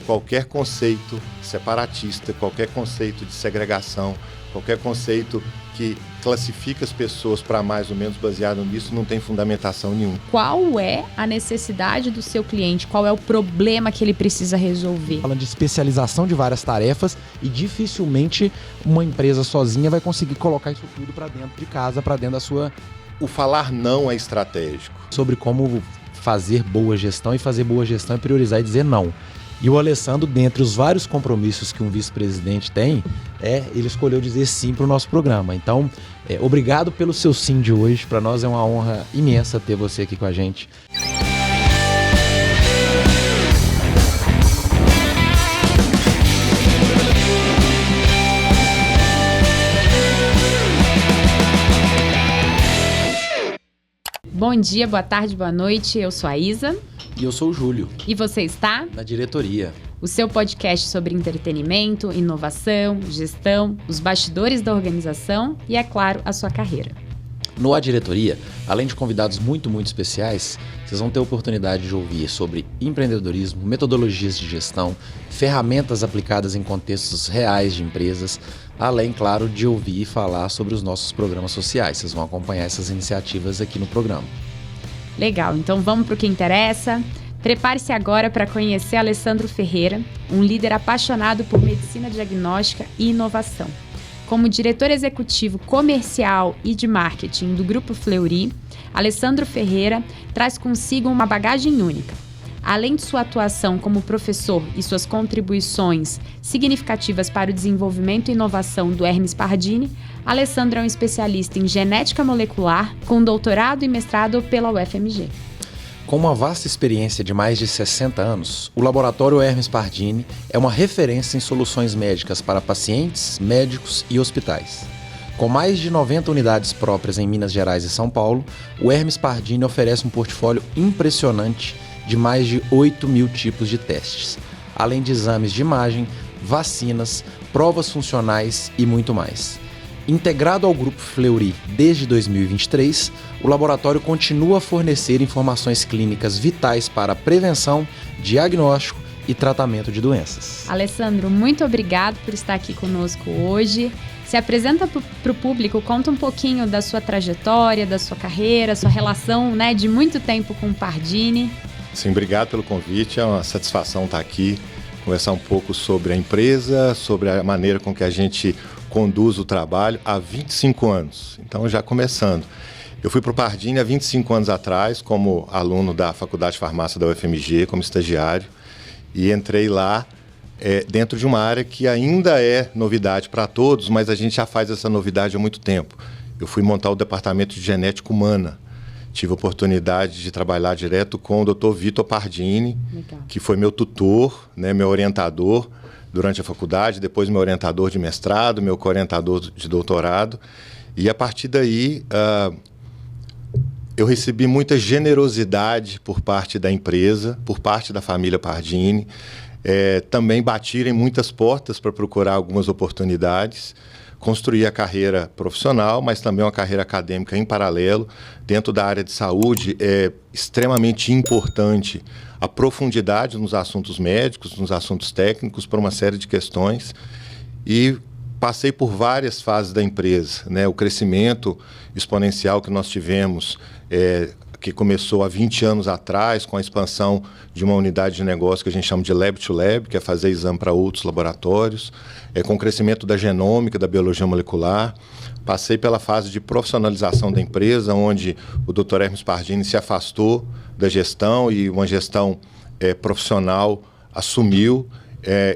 qualquer conceito separatista, qualquer conceito de segregação, qualquer conceito que classifica as pessoas para mais ou menos baseado nisso não tem fundamentação nenhuma. Qual é a necessidade do seu cliente? Qual é o problema que ele precisa resolver? Falando de especialização de várias tarefas e dificilmente uma empresa sozinha vai conseguir colocar isso tudo para dentro de casa, para dentro da sua... O falar não é estratégico. Sobre como fazer boa gestão, e fazer boa gestão é priorizar e dizer não. E o Alessandro, dentre os vários compromissos que um vice-presidente tem, ele escolheu dizer sim para o nosso programa. Então, obrigado pelo seu sim de hoje. Para nós é uma honra imensa ter você aqui com a gente. Bom dia, boa tarde, boa noite. Eu sou a Isa. E eu sou o Júlio. E você está? Na diretoria. O seu podcast sobre entretenimento, inovação, gestão, os bastidores da organização e, é claro, a sua carreira. No A Diretoria, além de convidados muito especiais, vocês vão ter a oportunidade de ouvir sobre empreendedorismo, metodologias de gestão, ferramentas aplicadas em contextos reais de empresas, além, claro, de ouvir e falar sobre os nossos programas sociais. Vocês vão acompanhar essas iniciativas aqui no programa. Legal, então vamos para o que interessa. Prepare-se agora para conhecer Alessandro Ferreira, um líder apaixonado por medicina diagnóstica e inovação. Como diretor executivo comercial e de marketing do Grupo Fleury, Alessandro Ferreira traz consigo uma bagagem única. Além de sua atuação como professor e suas contribuições significativas para o desenvolvimento e inovação do Hermes Pardini, Alessandro é um especialista em genética molecular com doutorado e mestrado pela UFMG. Com uma vasta experiência de mais de 60 anos, o Laboratório Hermes Pardini é uma referência em soluções médicas para pacientes, médicos e hospitais. Com mais de 90 unidades próprias em Minas Gerais e São Paulo, o Hermes Pardini oferece um portfólio impressionante de mais de 8.000 tipos de testes, além de exames de imagem, vacinas, provas funcionais e muito mais. Integrado ao Grupo Fleury desde 2023, o laboratório continua a fornecer informações clínicas vitais para prevenção, diagnóstico e tratamento de doenças. Alessandro, muito obrigado por estar aqui conosco hoje. Se apresenta para o público, conta um pouquinho da sua trajetória, da sua carreira, sua relação, de muito tempo com o Pardini. Sim, obrigado pelo convite, é uma satisfação estar aqui, conversar um pouco sobre a empresa, sobre a maneira com que a gente conduz o trabalho há 25 anos, então já começando. Eu fui para o Pardini há 25 anos atrás, como aluno da Faculdade de Farmácia da UFMG, como estagiário, e entrei lá dentro de uma área que ainda é novidade para todos, mas a gente já faz essa novidade há muito tempo. Eu fui montar o Departamento de Genética Humana. Tive a oportunidade de trabalhar direto com o Dr. Vitor Pardini, que foi meu tutor, meu orientador durante a faculdade, depois meu orientador de mestrado, meu co-orientador de doutorado. E a partir daí, eu recebi muita generosidade por parte da empresa, por parte da família Pardini. Também batiram em muitas portas para procurar algumas oportunidades. Construir a carreira profissional, mas também uma carreira acadêmica em paralelo. Dentro da área de saúde é extremamente importante a profundidade nos assuntos médicos, nos assuntos técnicos, por uma série de questões. E passei por várias fases da empresa, O crescimento exponencial que nós tivemos, que começou há 20 anos atrás, com a expansão de uma unidade de negócio que a gente chama de Lab to Lab, que é fazer exame para outros laboratórios, com o crescimento da genômica, da biologia molecular. Passei pela fase de profissionalização da empresa, onde o Dr. Hermes Pardini se afastou da gestão e uma gestão profissional assumiu.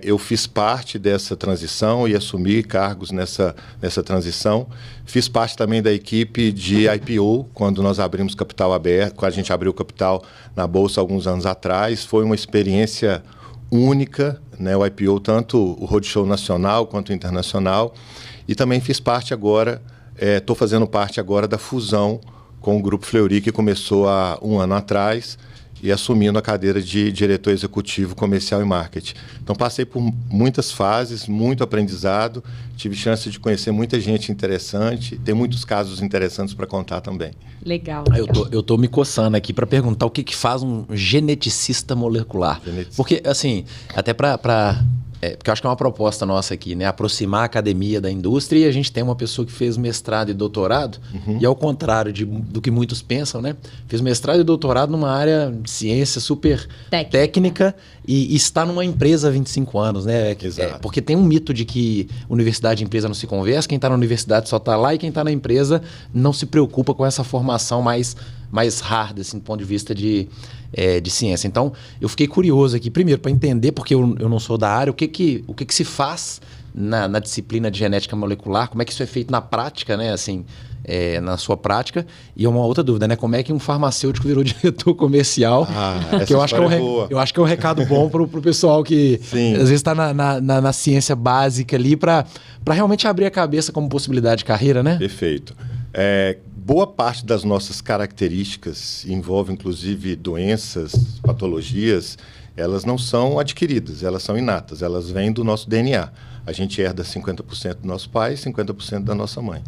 Eu fiz parte dessa transição e assumi cargos nessa transição. Fiz parte também da equipe de IPO, quando nós abrimos capital aberto, quando a gente abriu capital na Bolsa alguns anos atrás. Foi uma experiência única, o IPO, tanto o roadshow nacional quanto o internacional. E também fiz parte agora, estou fazendo parte agora da fusão com o Grupo Fleury, que começou há um ano atrás. e assumindo a cadeira de diretor executivo comercial e marketing. Então passei por muitas fases, muito aprendizado, tive chance de conhecer muita gente interessante, tem muitos casos interessantes para contar também. Legal. Eu tô me coçando aqui para perguntar o que faz um geneticista molecular. Porque, assim, até porque eu acho que é uma proposta nossa aqui, né? Aproximar a academia da indústria, e a gente tem uma pessoa que fez mestrado e doutorado, e ao contrário do que muitos pensam, né? Fez mestrado e doutorado numa área de ciência super técnica e está numa empresa há 25 anos, né? Porque tem um mito de que universidade e empresa não se conversam, quem está na universidade só está lá, e quem está na empresa não se preocupa com essa formação mais hard, assim, do ponto de vista de ciência. Então, eu fiquei curioso aqui, primeiro, para entender, porque eu não sou da área, o que se faz na disciplina de genética molecular, como é que isso é feito na prática, né? Assim, na sua prática. E uma outra dúvida, né? Como é que um farmacêutico virou diretor comercial? Que eu acho que é um recado bom para o pessoal que Sim. às vezes está na ciência básica ali, para realmente abrir a cabeça como possibilidade de carreira, né? Perfeito. Boa parte das nossas características envolve, inclusive, doenças, patologias, elas não são adquiridas, elas são inatas, elas vêm do nosso DNA. A gente herda 50% do nosso pai e 50% da nossa mãe.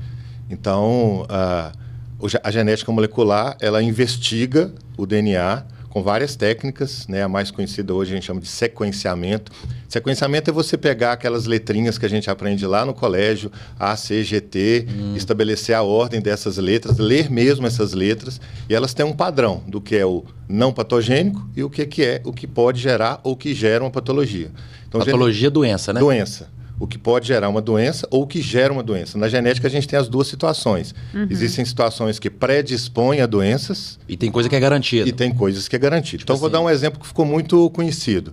Então, a genética molecular, ela investiga o DNA com várias técnicas, né? A mais conhecida hoje a gente chama de sequenciamento. Sequenciamento é você pegar aquelas letrinhas que a gente aprende lá no colégio, A, C, G, T, estabelecer a ordem dessas letras, ler mesmo essas letras, e elas têm um padrão do que é o não patogênico e o que é o que pode gerar ou que gera uma patologia. Então, patologia é doença, né? Doença. O que pode gerar uma doença ou o que gera uma doença. Na genética, a gente tem as duas situações. Existem situações que predispõem a doenças. E tem coisa que é garantida. E tem coisas que é garantida. Então, vou dar um exemplo que ficou muito conhecido.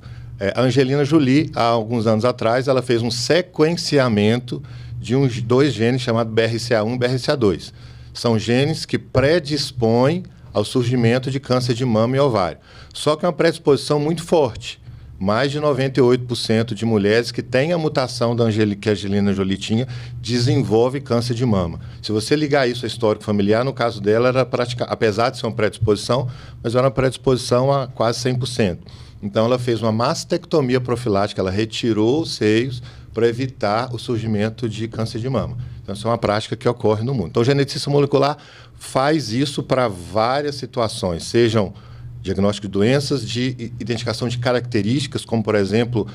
A Angelina Jolie, há alguns anos atrás, ela fez um sequenciamento de dois genes chamados BRCA1 e BRCA2. São genes que predispõem ao surgimento de câncer de mama e ovário. Só que é uma predisposição muito forte. Mais de 98% de mulheres que têm a mutação que a Angelina Jolie tinha, desenvolve câncer de mama. Se você ligar isso ao histórico familiar, no caso dela, era apesar de ser uma predisposição, mas era uma predisposição a quase 100%. Então, ela fez uma mastectomia profilática, ela retirou os seios para evitar o surgimento de câncer de mama. Então, isso é uma prática que ocorre no mundo. Então, o geneticista molecular faz isso para várias situações, sejam diagnóstico de doenças, de identificação de características, como, por exemplo,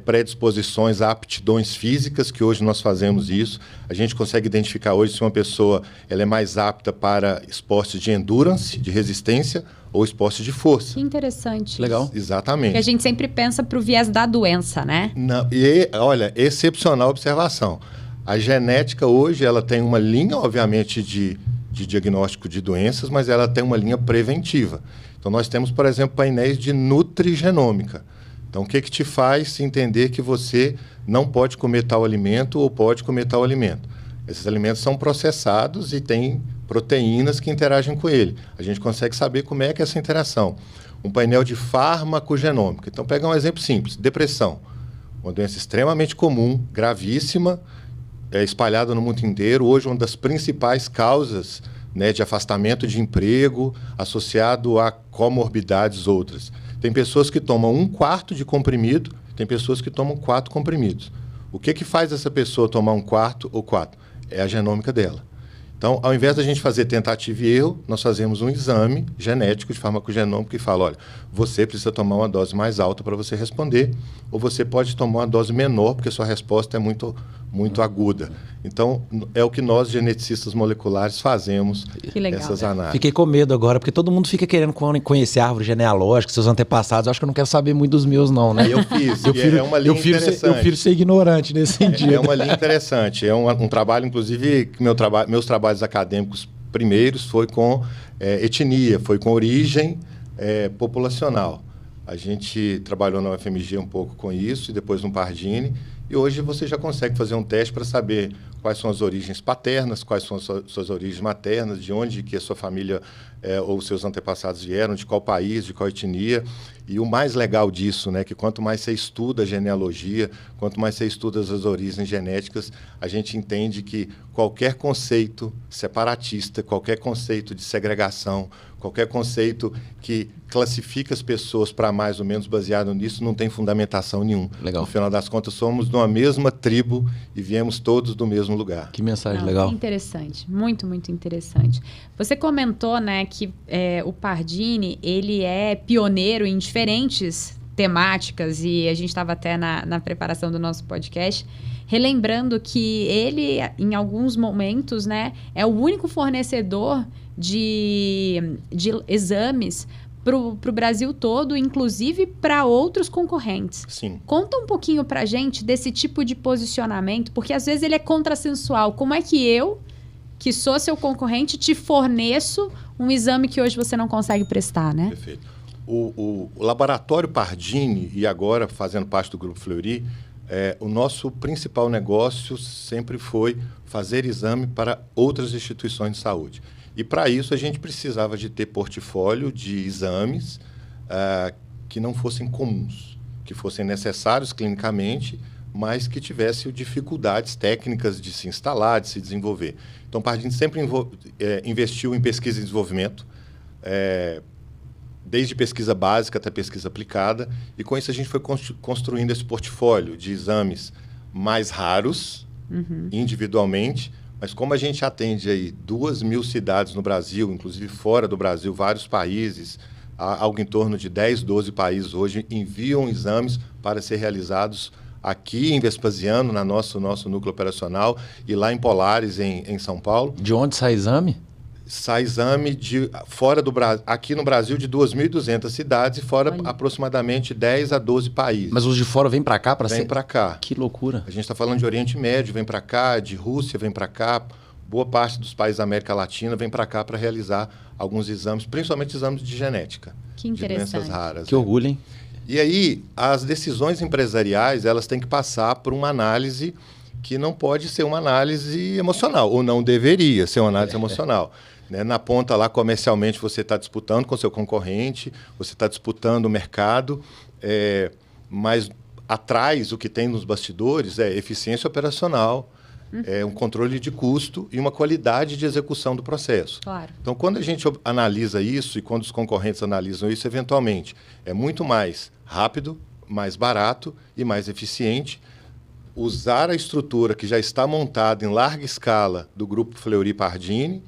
predisposições a aptidões físicas, que hoje nós fazemos isso. A gente consegue identificar hoje se uma pessoa ela é mais apta para esportes de endurance, de resistência, ou esportes de força. Que interessante. Legal. Exatamente. Porque a gente sempre pensa para o viés da doença, né? Não, olha, excepcional observação. A genética hoje ela tem uma linha, obviamente, de diagnóstico de doenças, mas ela tem uma linha preventiva. Então, nós temos, por exemplo, painéis de nutrigenômica. Então, o que te faz entender que você não pode comer tal alimento ou pode comer tal alimento? Esses alimentos são processados e têm proteínas que interagem com ele. A gente consegue saber como é que é essa interação. Um painel de farmacogenômica. Então, pegar um exemplo simples. Depressão. Uma doença extremamente comum, gravíssima, espalhada no mundo inteiro. Hoje, uma das principais causas, né, de afastamento de emprego, associado a comorbidades outras. Tem pessoas que tomam 1/4 de comprimido, tem pessoas que tomam 4 comprimidos. O que faz essa pessoa tomar 1/4 ou 4? É a genômica dela. Então, ao invés da gente fazer tentativa e erro, nós fazemos um exame genético de farmacogenômico que fala, olha, você precisa tomar uma dose mais alta para você responder, ou você pode tomar uma dose menor, porque sua resposta é muito aguda. Então, é o que nós, geneticistas moleculares, fazemos, essas análises. Fiquei com medo agora, porque todo mundo fica querendo conhecer a árvore genealógica, seus antepassados. Eu acho que eu não quero saber muito dos meus, não, né? Eu fiz, é uma linha interessante. Eu prefiro ser ignorante nesse sentido. É uma linha interessante. É um trabalho, inclusive, que meus trabalhos acadêmicos primeiros foi com etnia, foi com origem populacional. A gente trabalhou na UFMG um pouco com isso, e depois no Pardini. E hoje você já consegue fazer um teste para saber quais são as origens paternas, quais são as suas origens maternas, de onde que a sua família ou seus antepassados vieram, de qual país, de qual etnia. E o mais legal disso, né, que quanto mais você estuda a genealogia, quanto mais você estuda as origens genéticas, a gente entende que qualquer conceito separatista, qualquer conceito de segregação, Qualquer conceito que classifica as pessoas para mais ou menos baseado nisso não tem fundamentação nenhuma. Legal. No final das contas, somos de uma mesma tribo e viemos todos do mesmo lugar. Que mensagem legal. Interessante, muito, muito interessante. Você comentou, né, que o Pardini, ele é pioneiro em diferentes temáticas e a gente estava até na preparação do nosso podcast relembrando que ele, em alguns momentos, né, é o único fornecedor de exames para o Brasil todo, inclusive para outros concorrentes. Sim. Conta um pouquinho para a gente desse tipo de posicionamento, porque às vezes ele é contrassensual. Como é que eu, que sou seu concorrente, te forneço um exame que hoje você não consegue prestar, né? Perfeito. O Laboratório Pardini, e agora fazendo parte do Grupo Fleury, o nosso principal negócio sempre foi fazer exame para outras instituições de saúde. E para isso a gente precisava de ter portfólio de exames que não fossem comuns, que fossem necessários clinicamente, mas que tivessem dificuldades técnicas de se instalar, de se desenvolver. Então, o Pardini sempre investiu em pesquisa e desenvolvimento, desde pesquisa básica até pesquisa aplicada, e com isso a gente foi construindo esse portfólio de exames mais raros, individualmente, mas como a gente atende aí 2.000 cidades no Brasil, inclusive fora do Brasil, vários países, algo em torno de 10, 12 países hoje enviam exames para ser realizados aqui em Vespasiano, no nosso núcleo operacional, e lá em Polares, em São Paulo. De onde sai exame? Sai exame fora do Brasil, aqui no Brasil, de 2.200 cidades e fora aproximadamente 10 a 12 países. Mas os de fora vêm para cá para ser? Vem para cá. Que loucura. A gente está falando de Oriente Médio, vem para cá, de Rússia, vem para cá. Boa parte dos países da América Latina vem para cá para realizar alguns exames, principalmente exames de genética. Que interessante. De doenças raras. Que orgulho, hein? E aí, as decisões empresariais, elas têm que passar por uma análise que não pode ser uma análise emocional, ou não deveria ser uma análise emocional. Né? Na ponta lá, comercialmente, você está disputando com seu concorrente, você está disputando o mercado, mas atrás, o que tem nos bastidores é eficiência operacional, um controle de custo e uma qualidade de execução do processo. Claro. Então, quando a gente analisa isso e quando os concorrentes analisam isso, eventualmente, é muito mais rápido, mais barato e mais eficiente usar a estrutura que já está montada em larga escala do Grupo Fleury Pardini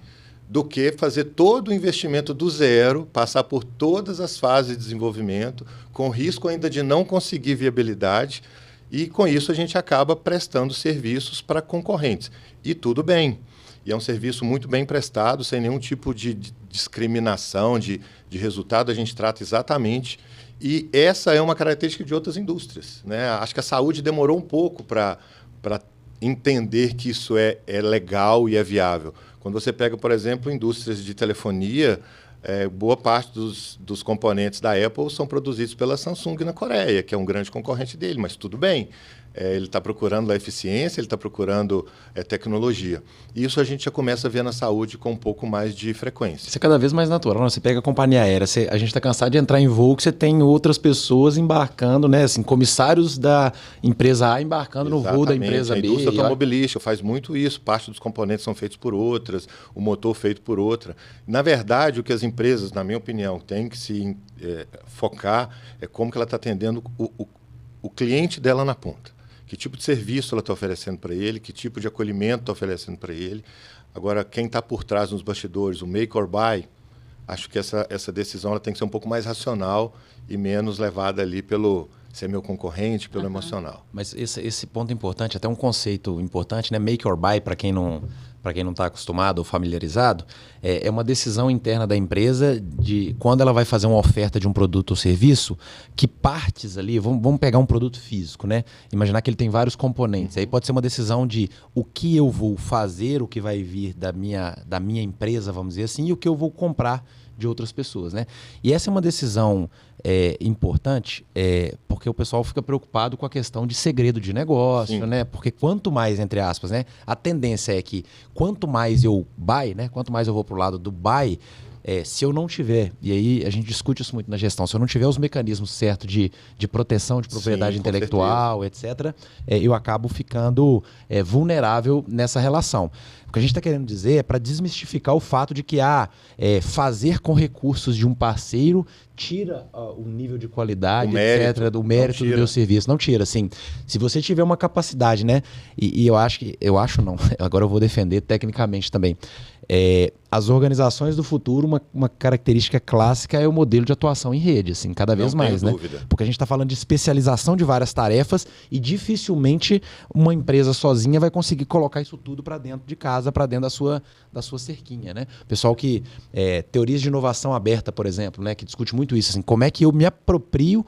do que fazer todo o investimento do zero, passar por todas as fases de desenvolvimento, com risco ainda de não conseguir viabilidade, e com isso a gente acaba prestando serviços para concorrentes. E tudo bem. E é um serviço muito bem prestado, sem nenhum tipo de discriminação de resultado, a gente trata exatamente. E essa é uma característica de outras indústrias, né? Acho que a saúde demorou um pouco para entender que isso é legal e é viável. Quando você pega, por exemplo, indústrias de telefonia, boa parte dos componentes da Apple são produzidos pela Samsung na Coreia, que é um grande concorrente dele, mas tudo bem. Ele está procurando a eficiência, ele está procurando tecnologia. E isso a gente já começa a ver na saúde com um pouco mais de frequência. Isso é cada vez mais natural. Você pega a companhia aérea, a gente está cansado de entrar em voo que você tem outras pessoas embarcando, né? Assim, comissários da empresa A embarcando no voo da empresa B. A indústria automobilística faz muito isso. Parte dos componentes são feitos por outras, o motor feito por outra. Na verdade, o que as empresas, na minha opinião, têm que se focar é como que ela está atendendo o cliente dela na ponta. Que tipo de serviço ela está oferecendo para ele, que tipo de acolhimento está oferecendo para ele. Agora, quem está por trás nos bastidores, o make or buy, acho que essa decisão ela tem que ser um pouco mais racional e menos levada ali pelo ser meu concorrente, pelo emocional. Mas esse ponto é importante, até um conceito importante, né? Make or buy, para quem não está acostumado ou familiarizado, é uma decisão interna da empresa de quando ela vai fazer uma oferta de um produto ou serviço, que partes ali, vamos pegar um produto físico, né? Imaginar que ele tem vários componentes. Aí pode ser uma decisão de o que eu vou fazer, o que vai vir da minha empresa, vamos dizer assim, e o que eu vou comprar de outras pessoas, né? E essa é uma decisão importante, porque o pessoal fica preocupado com a questão de segredo de negócio, né? Porque quanto mais, entre aspas, né? A tendência é que quanto mais eu buy, né? Quanto mais eu vou para o lado do buy, se eu não tiver, e aí a gente discute isso muito na gestão, se eu não tiver os mecanismos certos de proteção de propriedade intelectual, etc., eu acabo ficando vulnerável nessa relação. O que a gente está querendo dizer é para desmistificar o fato de que fazer com recursos de um parceiro tira o nível de qualidade, etc., do mérito do meu serviço. Não tira, assim. Se você tiver uma capacidade, né? E eu acho não, agora eu vou defender tecnicamente também. As organizações do futuro, uma característica clássica é o modelo de atuação em rede, assim, cada vez mais, né? Porque a gente está falando de especialização de várias tarefas e dificilmente uma empresa sozinha vai conseguir colocar isso tudo para dentro de casa, para dentro da sua cerquinha, né? Pessoal que teorias de inovação aberta, por exemplo, né, que discute muito isso, assim, como é que eu me aproprio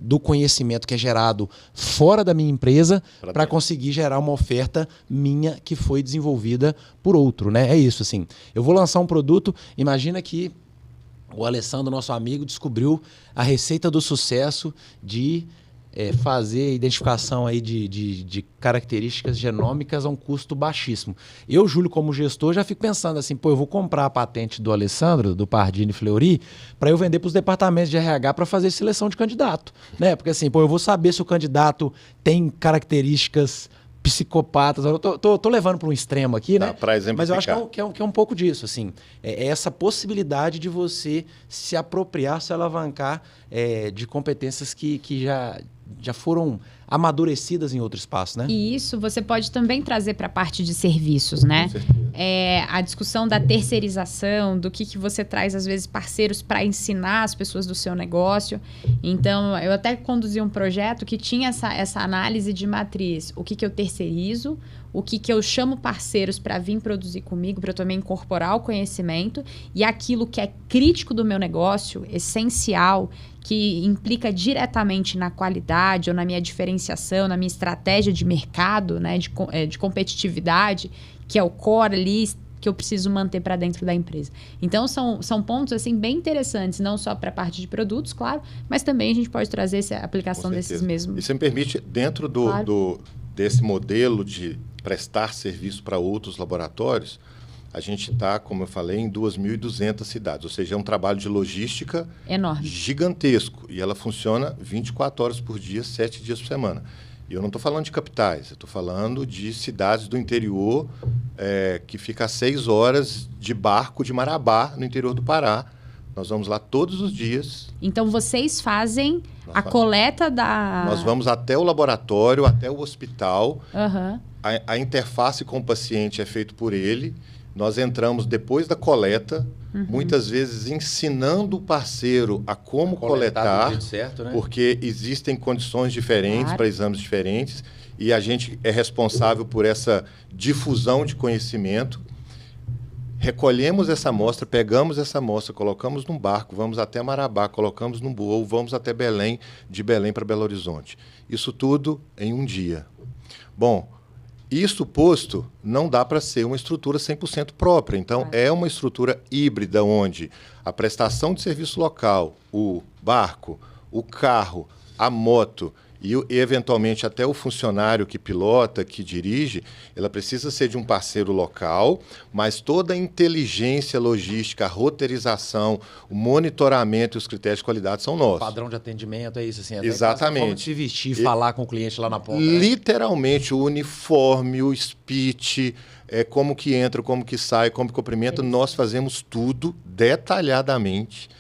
do conhecimento que é gerado fora da minha empresa para conseguir gerar uma oferta minha que foi desenvolvida por outro, né? É isso, assim. Eu vou lançar um produto, imagina que o Alessandro, nosso amigo, descobriu a receita do sucesso de fazer a identificação aí de características genômicas a um custo baixíssimo. Eu, Júlio, como gestor, já fico pensando assim, eu vou comprar a patente do Alessandro, do Pardini Fleury, para eu vender para os departamentos de RH para fazer seleção de candidato, né? Porque assim, eu vou saber se o candidato tem características psicopatas. Eu tô levando para um extremo aqui, né? Mas eu acho que é um pouco disso, assim. É essa possibilidade de você se apropriar, se alavancar de competências que já foram amadurecidas em outro espaço, né? E isso você pode também trazer para a parte de serviços, né? A discussão da terceirização, do que você traz, às vezes, parceiros para ensinar as pessoas do seu negócio. Então, eu até conduzi um projeto que tinha essa análise de matriz. O que eu terceirizo, o que eu chamo parceiros para vir produzir comigo, para eu também incorporar o conhecimento, e aquilo que é crítico do meu negócio, essencial, que implica diretamente na qualidade ou na minha diferenciação, na minha estratégia de mercado, né, de competitividade, que é o core ali, que eu preciso manter para dentro da empresa. Então, são pontos assim, bem interessantes, não só para a parte de produtos, claro, mas também a gente pode trazer essa aplicação desses mesmos. E você me permite, dentro desse modelo de prestar serviço para outros laboratórios, a gente está, como eu falei, em 2.200 cidades. Ou seja, é um trabalho de logística enorme, gigantesco. E ela funciona 24 horas por dia, 7 dias por semana. E eu não estou falando de capitais, eu estou falando de cidades do interior, que fica a 6 horas de barco de Marabá, no interior do Pará. Nós vamos lá todos os dias. Então, vocês fazem coleta da... Nós vamos até o laboratório, até o hospital. Uhum. A interface com o paciente é feita por ele. Nós entramos depois da coleta, muitas vezes ensinando o parceiro a como coletar, do jeito certo, né? Porque existem condições diferentes para exames diferentes e a gente é responsável por essa difusão de conhecimento. Recolhemos essa amostra, pegamos essa amostra, colocamos num barco, vamos até Marabá, colocamos num voo, vamos até Belém, de Belém para Belo Horizonte. Isso tudo em um dia. Bom, isso posto, não dá para ser uma estrutura 100% própria. Então, é uma estrutura híbrida, onde a prestação de serviço local, o barco, o carro, a moto e, eventualmente, até o funcionário que pilota, que dirige, ela precisa ser de um parceiro local, mas toda a inteligência logística, a roteirização, o monitoramento e os critérios de qualidade são nossos. O padrão de atendimento é isso, assim. Exatamente. Como se vestir, falar com o cliente lá na porta. Literalmente, o uniforme, o speech, como que entra, como que sai, como que cumprimenta, nós fazemos tudo detalhadamente.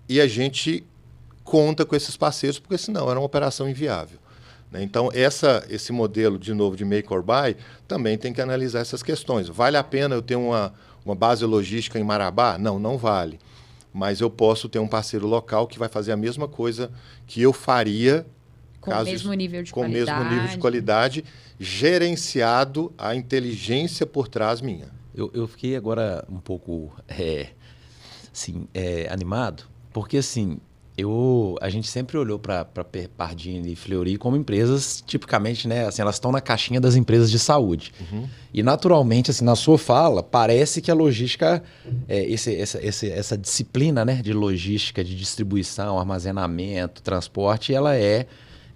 E a gente conta com esses parceiros, porque senão era uma operação inviável, né? Então, esse modelo, de novo, de make or buy, também tem que analisar essas questões. Vale a pena eu ter uma base logística em Marabá? Não vale. Mas eu posso ter um parceiro local que vai fazer a mesma coisa que eu faria com o mesmo nível de qualidade. Com o mesmo nível de qualidade, gerenciado a inteligência por trás minha. Eu fiquei agora um pouco animado, porque assim, a gente sempre olhou para Pardini e Fleury como empresas, tipicamente, né, assim, elas estão na caixinha das empresas de saúde. E, naturalmente, assim, na sua fala, parece que a logística, essa disciplina, né, de logística, de distribuição, armazenamento, transporte, ela é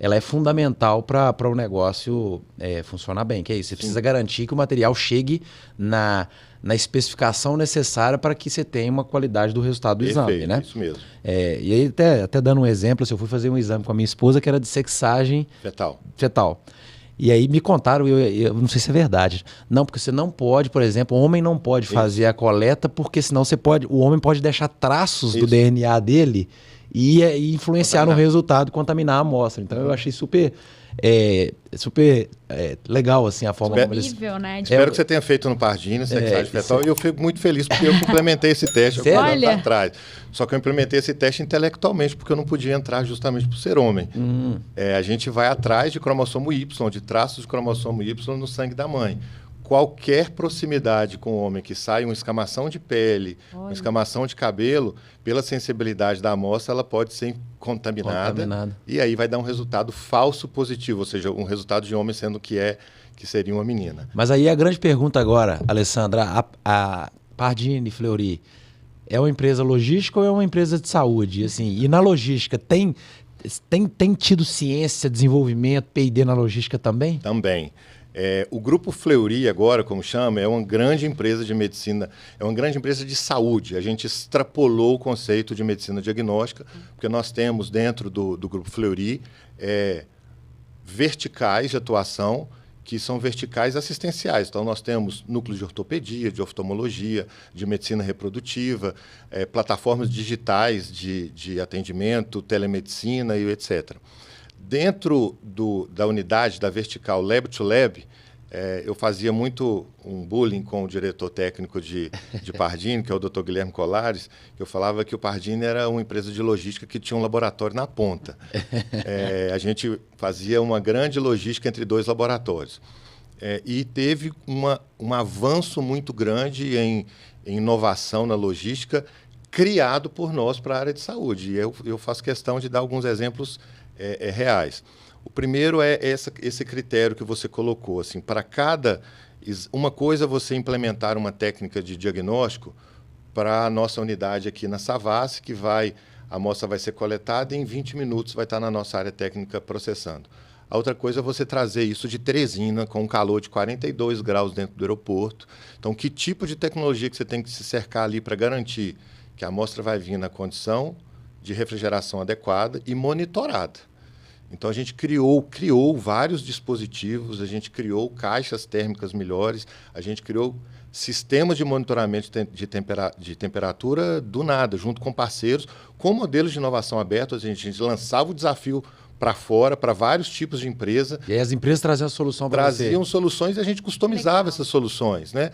ela é fundamental para o negócio funcionar bem. Que é isso, você precisa garantir que o material chegue na especificação necessária para que você tenha uma qualidade do resultado do exame, né? Isso mesmo. E aí, até dando um exemplo, eu fui fazer um exame com a minha esposa que era de sexagem fetal. E aí me contaram, eu não sei se é verdade. Não, porque você não pode, por exemplo, o homem não pode fazer a coleta, porque senão o homem pode deixar traços do DNA dele e influenciar no resultado e contaminar a amostra. Então eu achei super legal assim a forma como eles... né? Espero que você tenha feito no Pardini, sexagem fetal, e eu fico muito feliz porque eu implementei esse teste alguns anos atrás. Só que eu implementei esse teste intelectualmente, porque eu não podia entrar justamente por ser homem. A gente vai atrás de cromossomo Y, de traços de cromossomo Y no sangue da mãe. Qualquer proximidade com o homem que sai uma escamação de pele, uma escamação de cabelo, pela sensibilidade da amostra, ela pode ser contaminada. E aí vai dar um resultado falso positivo, ou seja, um resultado de homem sendo que seria uma menina. Mas aí a grande pergunta agora, Alessandra, a Pardini Fleury é uma empresa logística ou é uma empresa de saúde? Assim, e na logística tem tido ciência, desenvolvimento, P&D na logística também? Também. O Grupo Fleury agora, como chama, é uma grande empresa de medicina, é uma grande empresa de saúde. A gente extrapolou o conceito de medicina diagnóstica, porque nós temos dentro do Grupo Fleury verticais de atuação, que são verticais assistenciais. Então, nós temos núcleos de ortopedia, de oftalmologia, de medicina reprodutiva, plataformas digitais de atendimento, telemedicina e etc. Dentro da unidade, da vertical Lab to Lab, eu fazia muito um bullying com o diretor técnico de Pardini, que é o Dr. Guilherme Colares, que eu falava que o Pardini era uma empresa de logística que tinha um laboratório na ponta. A gente fazia uma grande logística entre dois laboratórios. E teve um avanço muito grande em inovação na logística, criado por nós para a área de saúde. E eu faço questão de dar alguns exemplos reais. O primeiro é esse critério que você colocou. Assim, para uma coisa você implementar uma técnica de diagnóstico para a nossa unidade aqui na Savassi, que a amostra vai ser coletada e em 20 minutos vai estar na nossa área técnica processando. A outra coisa é você trazer isso de Teresina, com um calor de 42 graus dentro do aeroporto. Então, que tipo de tecnologia que você tem que se cercar ali para garantir que a amostra vai vir na condição de refrigeração adequada e monitorada. Então, a gente criou vários dispositivos, a gente criou caixas térmicas melhores, a gente criou sistemas de monitoramento de temperatura do nada, junto com parceiros, com modelos de inovação abertos. A gente lançava o desafio para fora, para vários tipos de empresa. E aí as empresas traziam a solução para você? Traziam soluções e a gente customizava essas soluções, né?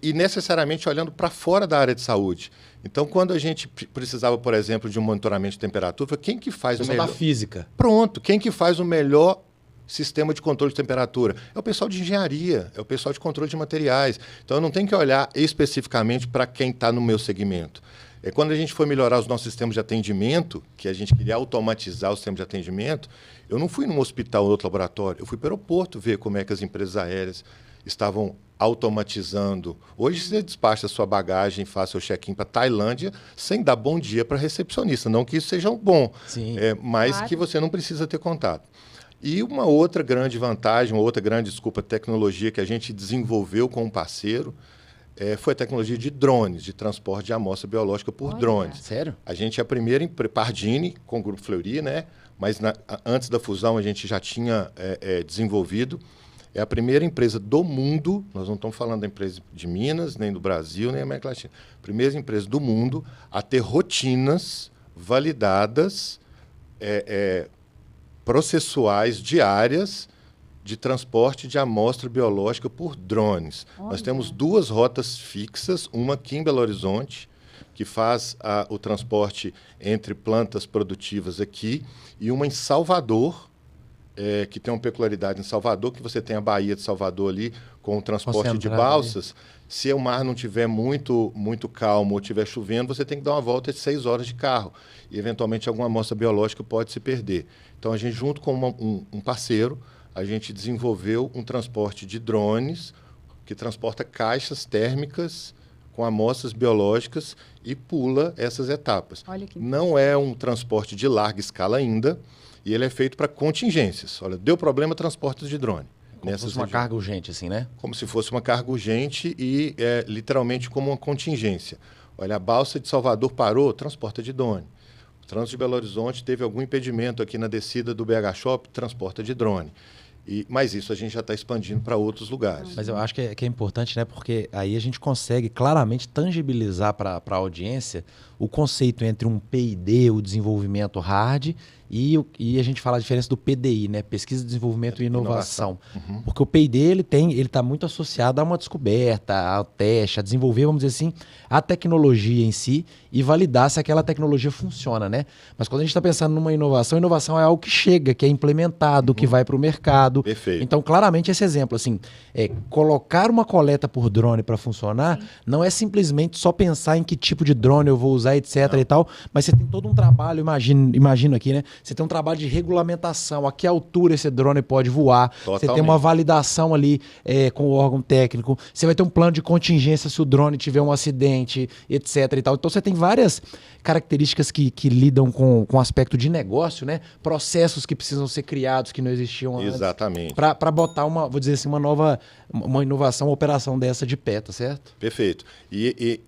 E necessariamente olhando para fora da área de saúde. Então, quando a gente precisava, por exemplo, de um monitoramento de temperatura, quem que faz o melhor? Da física. Pronto, quem que faz o melhor sistema de controle de temperatura? É o pessoal de engenharia, é o pessoal de controle de materiais. Então, eu não tenho que olhar especificamente para quem está no meu segmento. Quando a gente foi melhorar os nossos sistemas de atendimento, que a gente queria automatizar o sistema de atendimento, eu não fui num hospital ou outro laboratório, eu fui para o aeroporto ver como é que as empresas aéreas estavam automatizando. Hoje você despacha a sua bagagem, faz seu check-in para Tailândia sem dar bom dia para a recepcionista. Não que isso seja bom, mas claro, que você não precisa ter contato. E uma outra grande vantagem, uma outra grande, tecnologia que a gente desenvolveu com um parceiro foi a tecnologia de drones, de transporte de amostra biológica por drones. Sério? A gente é a primeira, Pardini, com o Grupo Fleury, né? Mas antes da fusão a gente já tinha desenvolvido. É a primeira empresa do mundo, nós não estamos falando da empresa de Minas, nem do Brasil, nem da América Latina. Primeira empresa do mundo a ter rotinas validadas, processuais diárias de transporte de amostra biológica por drones. Olha. Nós temos 2 rotas fixas, uma aqui em Belo Horizonte, que faz o transporte entre plantas produtivas aqui, e uma em Salvador, que tem uma peculiaridade em Salvador, que você tem a Baía de Salvador ali, com o transporte de balsas. Se o mar não estiver muito calmo ou estiver chovendo, você tem que dar uma volta de 6 horas de carro. E, eventualmente, alguma amostra biológica pode se perder. Então, a gente, junto com um parceiro, a gente desenvolveu um transporte de drones que transporta caixas térmicas com amostras biológicas e pula essas etapas. Não é um transporte de larga escala ainda. E ele é feito para contingências. Olha, deu problema, transporte de drone. Como se fosse uma carga urgente, assim, né? Como se fosse uma carga urgente e literalmente como uma contingência. Olha, a balsa de Salvador parou, transporta de drone. O trânsito de Belo Horizonte teve algum impedimento aqui na descida do BH Shop, transporta de drone. Mas isso a gente já está expandindo para outros lugares. Mas eu acho que é importante, né? Porque aí a gente consegue claramente tangibilizar para a audiência o conceito entre um P&D, o desenvolvimento hard, e a gente fala a diferença do PDI, né? Pesquisa, Desenvolvimento e Inovação. Uhum. Porque o P&D ele está muito associado a uma descoberta, ao teste, a desenvolver, vamos dizer assim, a tecnologia em si e validar se aquela tecnologia funciona, né? Mas quando a gente está pensando numa inovação, a inovação é algo que chega, que é implementado, que vai para o mercado. Perfeito. Então, claramente, esse exemplo, assim, colocar uma coleta por drone para funcionar, não é simplesmente só pensar em que tipo de drone eu vou usar, etc. e tal, mas você tem todo um trabalho, imagino aqui, né? Você tem um trabalho de regulamentação, a que altura esse drone pode voar, Totalmente. você tem uma validação ali com o órgão técnico, você vai ter um plano de contingência se o drone tiver um acidente, etc. e tal. Então, você tem várias características que lidam com o aspecto de negócio, né? Processos que precisam ser criados, que não existiam antes. Exatamente. Para botar vou dizer assim, uma inovação, uma operação dessa de pé, tá certo? Perfeito. E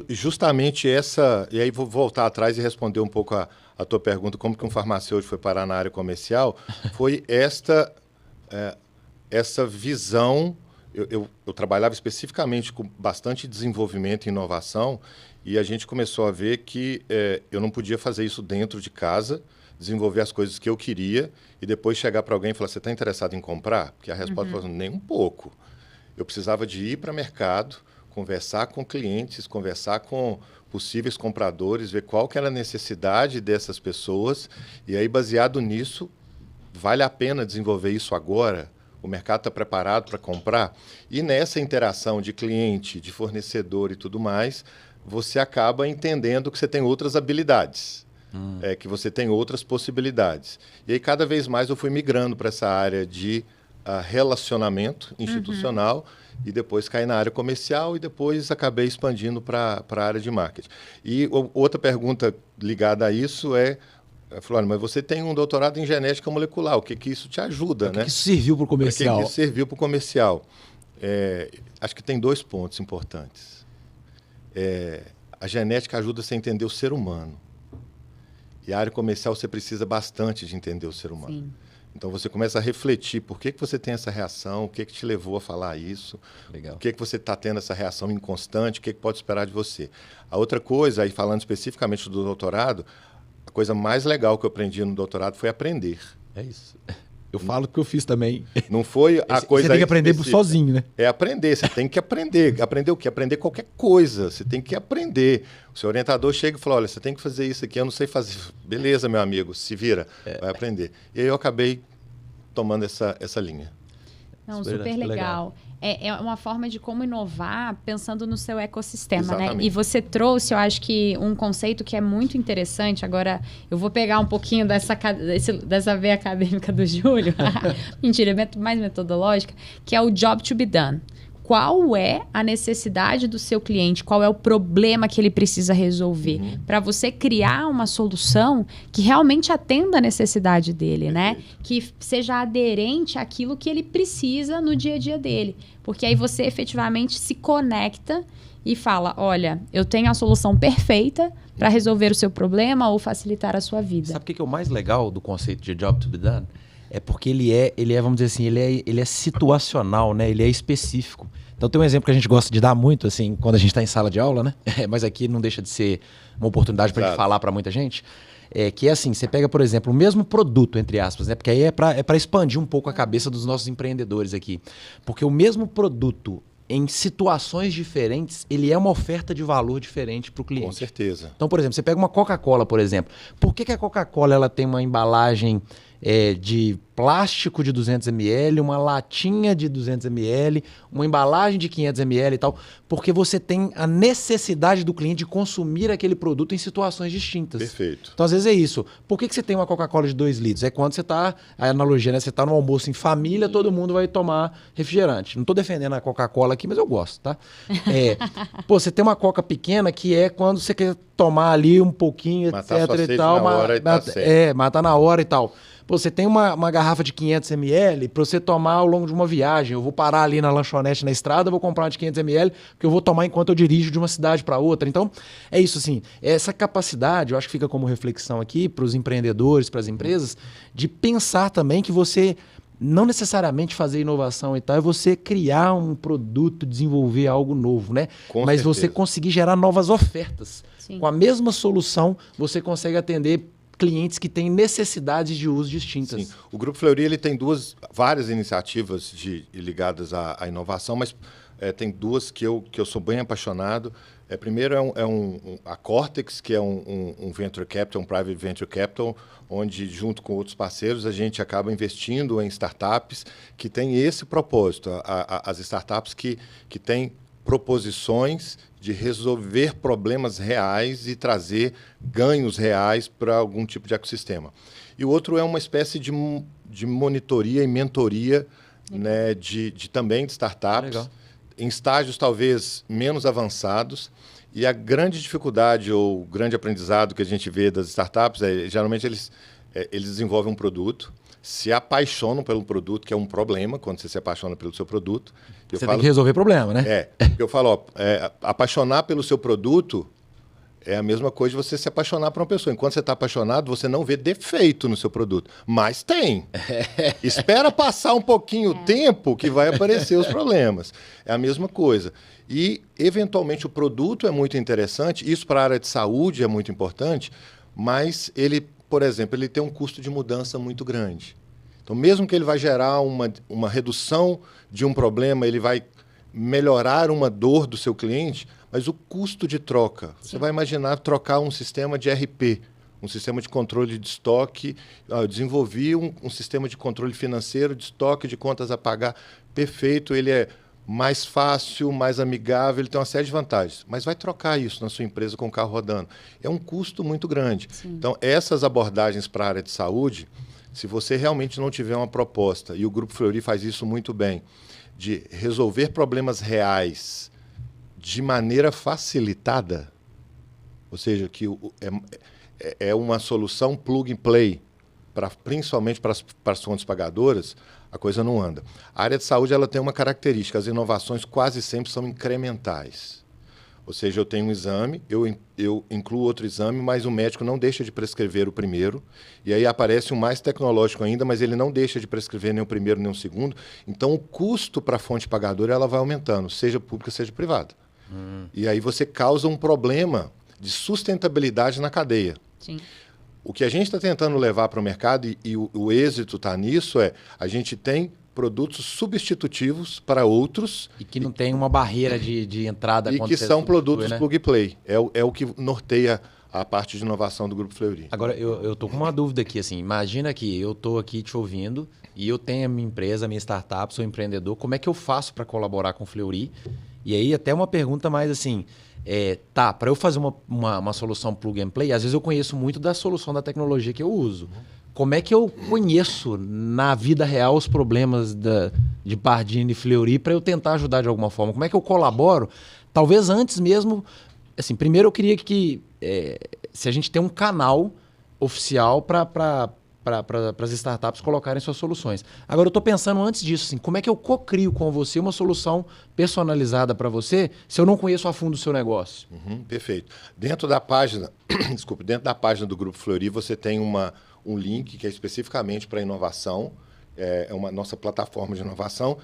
justamente essa... E aí vou voltar atrás e responder um pouco a tua pergunta, como que um farmacêutico foi parar na área comercial, foi essa visão... Eu trabalhava especificamente com bastante desenvolvimento e inovação, e a gente começou a ver que eu não podia fazer isso dentro de casa, desenvolver as coisas que eu queria e depois chegar para alguém e falar, você está interessado em comprar? Porque a resposta foi, nem um pouco. Eu precisava de ir para o mercado, conversar com clientes, conversar com possíveis compradores, ver qual que era a necessidade dessas pessoas e aí, baseado nisso, vale a pena desenvolver isso agora? O mercado está preparado para comprar? E nessa interação de cliente, de fornecedor e tudo mais, você acaba entendendo que você tem outras habilidades. Que você tem outras possibilidades. E aí, cada vez mais, eu fui migrando para essa área de relacionamento institucional e depois caí na área comercial e depois acabei expandindo para a área de marketing. E outra pergunta ligada a isso falou, mas você tem um doutorado em genética molecular, o que isso te ajuda, né? O que isso serviu para o comercial? O que isso serviu para o comercial? Acho que tem 2 pontos importantes. A genética ajuda você a entender o ser humano. E a área comercial você precisa bastante de entender o ser humano. Sim. Então você começa a refletir por que você tem essa reação, o que te levou a falar isso, Legal. por que você está tendo essa reação inconstante, o que pode esperar de você. A outra coisa, aí falando especificamente do doutorado, a coisa mais legal que eu aprendi no doutorado foi aprender. É isso. Eu falo que eu fiz também. Não foi a coisa... Você tem que aprender específica. sozinho, né? É aprender, você tem que aprender. Aprender o quê? Aprender qualquer coisa, você tem que aprender. O seu orientador chega e fala, olha, você tem que fazer isso aqui, eu não sei fazer. Beleza, meu amigo, se vira, vai aprender. E aí eu acabei tomando essa linha. Não, super legal. É uma forma de como inovar pensando no seu ecossistema, né? E você trouxe, eu acho que um conceito que é muito interessante. Agora, eu vou pegar um pouquinho dessa veia acadêmica do Júlio. Mentira, mais metodológica, que é o job to be done. Qual é a necessidade do seu cliente? Qual é o problema que ele precisa resolver? Para você criar uma solução que realmente atenda a necessidade dele, né? Que seja aderente àquilo que ele precisa no dia a dia dele. Porque aí você efetivamente se conecta e fala, olha, eu tenho a solução perfeita para resolver o seu problema ou facilitar a sua vida. Sabe o que é o mais legal do conceito de job to be done? É porque ele é, vamos dizer assim, ele é situacional, né? Ele é específico. Então tem um exemplo que a gente gosta de dar muito, assim, quando a gente está em sala de aula, né? Mas aqui não deixa de ser uma oportunidade para a gente falar para muita gente. Que é assim, você pega, por exemplo, o mesmo produto, entre aspas, né? Porque aí é para expandir um pouco a cabeça dos nossos empreendedores aqui. Porque o mesmo produto, em situações diferentes, ele é uma oferta de valor diferente para o cliente. Com certeza. Então, por exemplo, você pega uma Coca-Cola, por exemplo. Por que a Coca-Cola ela tem uma embalagem de plástico de 200 ml, uma latinha de 200 ml, uma embalagem de 500 ml e tal? Porque você tem a necessidade do cliente de consumir aquele produto em situações distintas. Perfeito. Então, às vezes é isso. Por que você tem uma Coca-Cola de 2 litros? É quando você está, a analogia, né? Você está no almoço em família, todo mundo vai tomar refrigerante. Não estou defendendo a Coca-Cola aqui, mas eu gosto, tá? Você tem uma Coca pequena que é quando você quer tomar ali um pouquinho, matar etc sua e sede tal. na hora e tá certo. Matar na hora e tal. Pô, você tem uma garrafa de 500 ml para você tomar ao longo de uma viagem. Eu vou parar ali na lanchonete na estrada, vou comprar uma de 500 ml, porque eu vou tomar enquanto eu dirijo de uma cidade para outra. Então, é isso assim. Essa capacidade, eu acho que fica como reflexão aqui para os empreendedores, para as empresas, de pensar também que você não necessariamente fazer inovação e tal, é você criar um produto, desenvolver algo novo, né? Mas você conseguir gerar novas ofertas. Sim. Com a mesma solução, você consegue atender clientes que têm necessidades de uso distintas. Sim. O Grupo Fleury ele tem várias iniciativas ligadas à inovação, mas tem duas que eu sou bem apaixonado. Primeiro a Cortex, que é um venture capital, um private venture capital, onde, junto com outros parceiros, a gente acaba investindo em startups que têm esse propósito. As startups que têm proposições de resolver problemas reais e trazer ganhos reais para algum tipo de ecossistema. E o outro é uma espécie de monitoria e mentoria, né, também de startups. Legal. Em estágios talvez menos avançados, e a grande dificuldade ou o grande aprendizado que a gente vê das startups geralmente eles desenvolvem um produto, se apaixonam pelo produto, que é um problema quando você se apaixona pelo seu produto. Você tem que resolver problema, né? Eu falo, apaixonar pelo seu produto é a mesma coisa de você se apaixonar por uma pessoa. Enquanto você está apaixonado, você não vê defeito no seu produto. Mas tem. Espera passar um pouquinho o tempo que vai aparecer os problemas. É a mesma coisa. E, eventualmente, o produto é muito interessante. Isso para a área de saúde é muito importante. Mas ele, por exemplo, ele tem um custo de mudança muito grande. Então, mesmo que ele vai gerar uma redução de um problema, ele vai melhorar uma dor do seu cliente, mas o custo de troca. Sim. Você vai imaginar trocar um sistema de ERP, um sistema de controle de estoque. Eu desenvolvi um sistema de controle financeiro, de estoque, de contas a pagar. Perfeito, ele é mais fácil, mais amigável, ele tem uma série de vantagens. Mas vai trocar isso na sua empresa com o carro rodando. É um custo muito grande. Sim. Então, essas abordagens para a área de saúde, se você realmente não tiver uma proposta, e o Grupo Fleury faz isso muito bem, de resolver problemas reais de maneira facilitada, ou seja, que é uma solução plug and play, principalmente para as fontes pagadoras, a coisa não anda. A área de saúde ela tem uma característica, as inovações quase sempre são incrementais. Ou seja, eu tenho um exame, eu incluo outro exame, mas o médico não deixa de prescrever o primeiro, e aí aparece um mais tecnológico ainda, mas ele não deixa de prescrever nem o primeiro nem o segundo. Então, o custo para a fonte pagadora ela vai aumentando, seja pública, seja privada. E aí você causa um problema de sustentabilidade na cadeia. Sim. O que a gente está tentando levar para o mercado, e o êxito está nisso, a gente tem produtos substitutivos para outros. E que não tem uma barreira de entrada. E que são produtos, né? Plug and play. É o que norteia a parte de inovação do Grupo Fleury. Agora, eu tô com uma dúvida aqui. Assim, imagina que eu estou aqui te ouvindo e eu tenho a minha empresa, a minha startup, sou empreendedor. Como é que eu faço para colaborar com o Fleury? E aí até uma pergunta mais assim... para eu fazer uma solução plug and play, às vezes eu conheço muito da solução da tecnologia que eu uso. Como é que eu conheço na vida real os problemas de Pardini e Fleury para eu tentar ajudar de alguma forma? Como é que eu colaboro? Talvez antes mesmo... Assim, primeiro eu queria que... se a gente tem um canal oficial para as startups colocarem suas soluções. Agora, eu estou pensando antes disso, assim, como é que eu cocrio com você uma solução personalizada para você se eu não conheço a fundo o seu negócio? Perfeito. Dentro da página, dentro da página do Grupo Fleury, você tem um link que é especificamente para inovação, é uma nossa plataforma de inovação,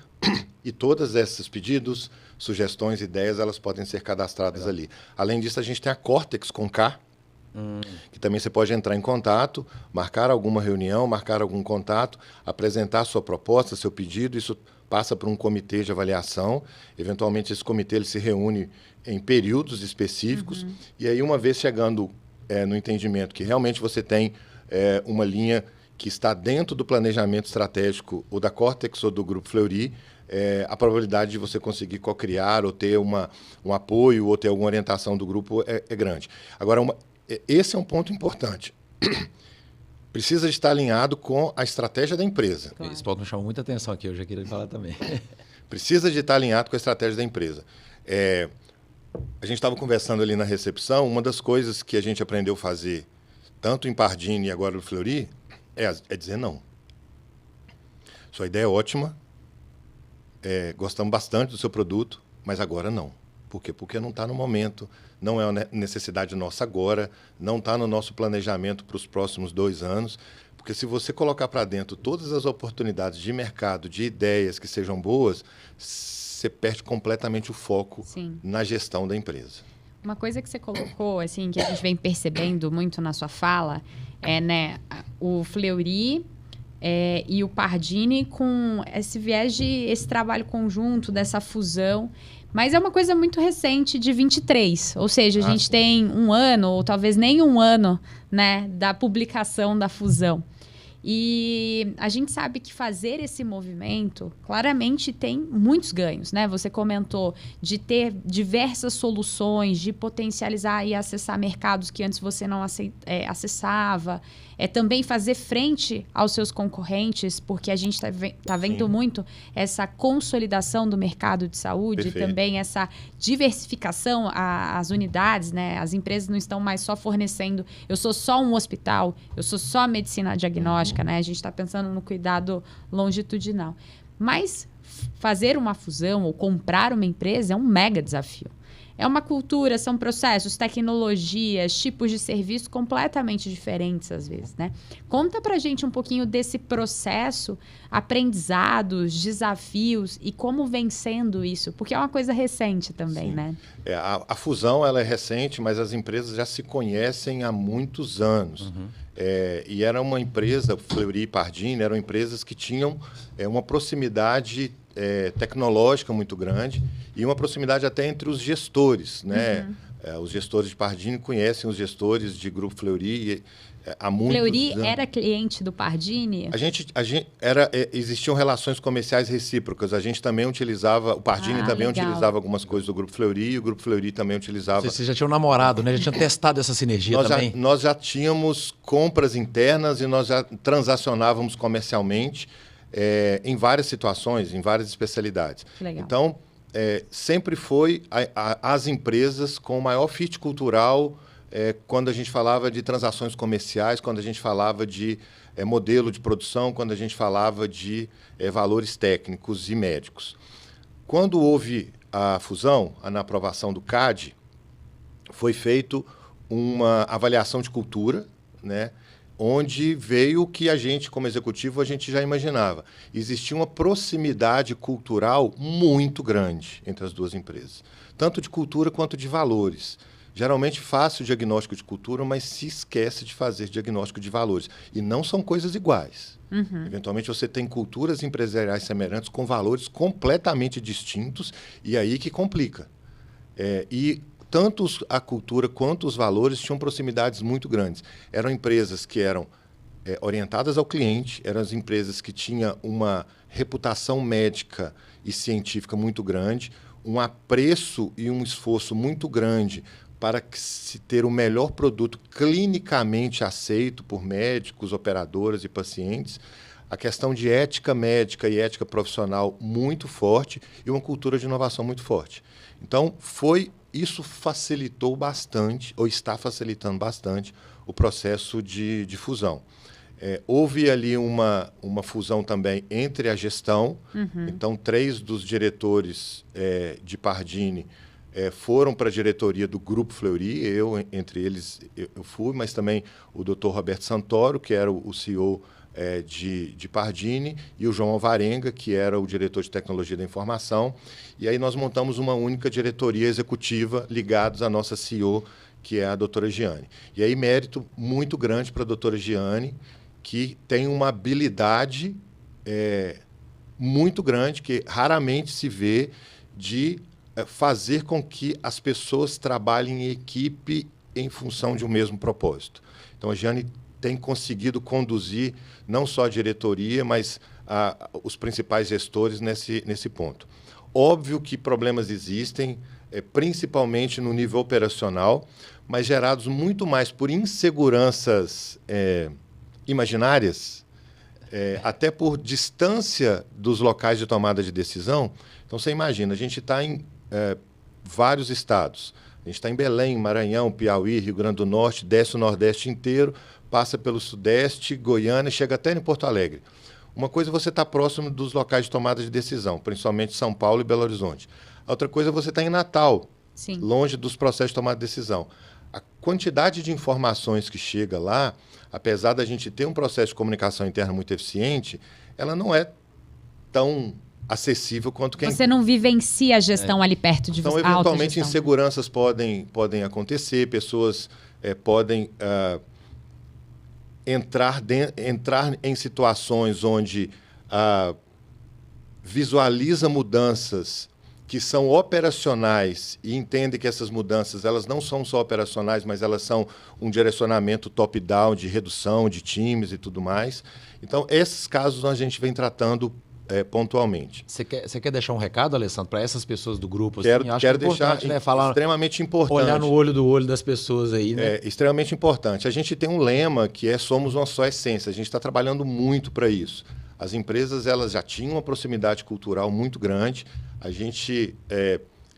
e todos esses pedidos, sugestões, ideias, elas podem ser cadastradas ali. Além disso, a gente tem a Cortex com K, que também você pode entrar em contato, marcar alguma reunião, marcar algum contato, apresentar sua proposta, seu pedido, isso passa por um comitê de avaliação. Eventualmente, esse comitê ele se reúne em períodos específicos, e aí, uma vez chegando no entendimento que realmente você tem uma linha que está dentro do planejamento estratégico ou da Cortex ou do Grupo Fleury, a probabilidade de você conseguir cocriar ou ter um apoio ou ter alguma orientação do grupo é grande. Agora, esse é um ponto importante. Precisa estar alinhado com a estratégia da empresa. Claro. Esse ponto me chamou muita atenção aqui, eu já queria falar também. Precisa de estar alinhado com a estratégia da empresa. A gente estava conversando ali na recepção, uma das coisas que a gente aprendeu a fazer, tanto em Pardini e agora no Fleury, É dizer não. Sua ideia é ótima, gostamos bastante do seu produto, mas agora não. Por quê? Porque não está no momento, não é uma necessidade nossa agora, não está no nosso planejamento para os próximos 2 anos. Porque se você colocar para dentro todas as oportunidades de mercado, de ideias que sejam boas, você perde completamente o foco na gestão da empresa. Uma coisa que você colocou, assim, que a gente vem percebendo muito na sua fala, é, né, o Fleury e o Pardini com esse viés esse trabalho conjunto, dessa fusão. Mas é uma coisa muito recente, de 23. Ou seja, a gente tem 1 ano, ou talvez nem 1 ano, né, da publicação da fusão. E a gente sabe que fazer esse movimento claramente tem muitos ganhos, né? Você comentou de ter diversas soluções, de potencializar e acessar mercados que antes você não acessava. Também fazer frente aos seus concorrentes, porque a gente tá vendo muito essa consolidação do mercado de saúde. Perfeito. Também essa diversificação, as unidades, né? As empresas não estão mais só fornecendo, eu sou só um hospital, eu sou só medicina diagnóstica, né? A gente está pensando no cuidado longitudinal. Mas fazer uma fusão ou comprar uma empresa é um mega desafio. É uma cultura, são processos, tecnologias, tipos de serviço completamente diferentes às vezes, né? Conta pra gente um pouquinho desse processo, aprendizados, desafios e como vem sendo isso, porque é uma coisa recente também, né? A fusão ela é recente, mas as empresas já se conhecem há muitos anos. E era uma empresa, Fleury e Pardini, eram empresas que tinham uma proximidade tecnológica muito grande e uma proximidade até entre os gestores, né? Os gestores de Pardini conhecem os gestores de Grupo Fleury há muitos anos. Fleury era cliente do Pardini? Existiam relações comerciais recíprocas. A gente também utilizava, o Pardini também utilizava algumas coisas do Grupo Fleury e o Grupo Fleury também utilizava. Vocês já tinham namorado, né? Já tinham testado essa sinergia também? Nós já tínhamos compras internas e nós já transacionávamos comercialmente em várias situações, em várias especialidades. Legal. Então, sempre foi as empresas com maior fit cultural quando a gente falava de transações comerciais, quando a gente falava de modelo de produção, quando a gente falava de valores técnicos e médicos. Quando houve a fusão, na aprovação do CADE, foi feito uma avaliação de cultura, né? Onde veio o que a gente, como executivo, a gente já imaginava. Existia uma proximidade cultural muito grande entre as duas empresas, tanto de cultura quanto de valores. Geralmente faz o diagnóstico de cultura, mas se esquece de fazer diagnóstico de valores. E não são coisas iguais. Eventualmente você tem culturas empresariais semelhantes com valores completamente distintos e aí que complica. Tanto a cultura quanto os valores tinham proximidades muito grandes. Eram empresas que eram orientadas ao cliente, eram as empresas que tinham uma reputação médica e científica muito grande, um apreço e um esforço muito grande para se ter o melhor produto clinicamente aceito por médicos, operadoras e pacientes. A questão de ética médica e ética profissional muito forte e uma cultura de inovação muito forte. Então, isso facilitou bastante, ou está facilitando bastante, o processo de fusão. Houve ali uma fusão também entre a gestão. Então, 3 dos diretores de Pardini foram para a diretoria do Grupo Fleury. Entre eles, eu fui, mas também o Dr. Roberto Santoro, que era o CEO de Pardini, e o João Alvarenga, que era o diretor de tecnologia da informação. E aí nós montamos uma única diretoria executiva ligados à nossa CEO, que é a doutora Giane. E aí mérito muito grande para a doutora Giane, que tem uma habilidade muito grande, que raramente se vê, de fazer com que as pessoas trabalhem em equipe em função de um mesmo propósito. Então a Giane tem conseguido conduzir não só a diretoria, mas os principais gestores nesse ponto. Óbvio que problemas existem, principalmente no nível operacional, mas gerados muito mais por inseguranças imaginárias, até por distância dos locais de tomada de decisão. Então, você imagina, a gente está em vários estados. A gente está em Belém, Maranhão, Piauí, Rio Grande do Norte, desce o Nordeste inteiro, passa pelo Sudeste, Goiânia e chega até em Porto Alegre. Uma coisa é você estar próximo dos locais de tomada de decisão, principalmente São Paulo e Belo Horizonte. A outra coisa é você estar em Natal, Sim. longe dos processos de tomada de decisão. A quantidade de informações que chega lá, apesar da gente ter um processo de comunicação interna muito eficiente, ela não é tão acessível quanto quem... Você não vivencia a gestão ali perto de você. Então, eventualmente, inseguranças podem acontecer, pessoas podem entrar em situações onde visualiza mudanças que são operacionais e entende que essas mudanças elas não são só operacionais, mas elas são um direcionamento top-down de redução de times e tudo mais. Então, esses casos a gente vem tratando pontualmente. Você quer deixar um recado, Alessandro, para essas pessoas do grupo? Quero deixar, né? Falar extremamente importante. Olhar no olho do olho das pessoas aí, né? É extremamente importante. A gente tem um lema que é somos uma só essência. A gente está trabalhando muito para isso. As empresas elas já tinham uma proximidade cultural muito grande. A gente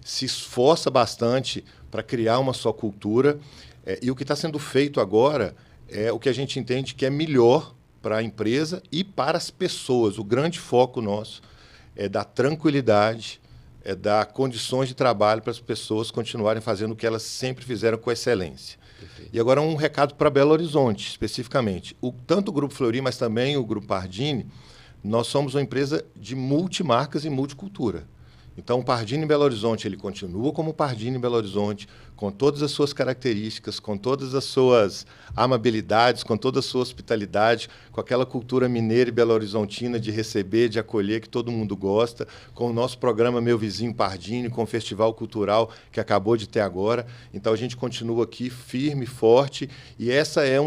se esforça bastante para criar uma só cultura. E o que está sendo feito agora é o que a gente entende que é melhor para a empresa e para as pessoas. O grande foco nosso é dar tranquilidade, é dar condições de trabalho para as pessoas continuarem fazendo o que elas sempre fizeram com excelência. Perfeito. E agora um recado para Belo Horizonte, especificamente. Tanto o Grupo Fleury, mas também o Grupo Pardini, nós somos uma empresa de multimarcas e multicultura. Então, o Pardini em Belo Horizonte, ele continua como Pardini em Belo Horizonte, com todas as suas características, com todas as suas amabilidades, com toda a sua hospitalidade, com aquela cultura mineira e belo-horizontina de receber, de acolher, que todo mundo gosta, com o nosso programa Meu Vizinho Pardini, com o festival cultural que acabou de ter agora. Então, a gente continua aqui firme, forte, e essa é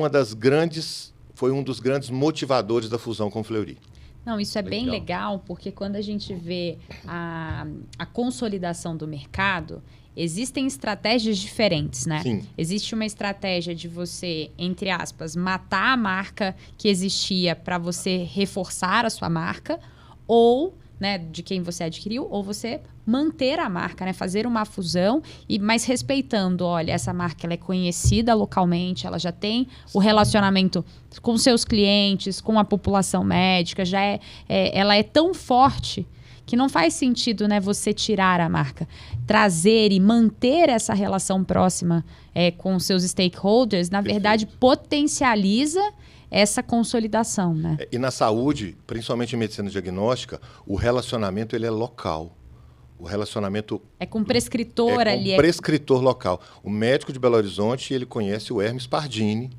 foi um dos grandes motivadores da fusão com o Fleury. Não, isso é bem legal, porque quando a gente vê a consolidação do mercado, existem estratégias diferentes, né? Sim. Existe uma estratégia de você, entre aspas, matar a marca que existia para você reforçar a sua marca, ou, né, de quem você adquiriu, ou você manter a marca, né? Fazer uma fusão, mas respeitando, olha, essa marca ela é conhecida localmente, ela já tem o relacionamento com seus clientes, com a população médica, ela é tão forte que não faz sentido, né, você tirar a marca. Trazer e manter essa relação próxima com seus stakeholders, na verdade, potencializa essa consolidação, né? E na saúde, principalmente em medicina diagnóstica, o relacionamento ele é local. O relacionamento... É com o prescritor ali. É com o prescritor local. O médico de Belo Horizonte, ele conhece o Hermes Pardini,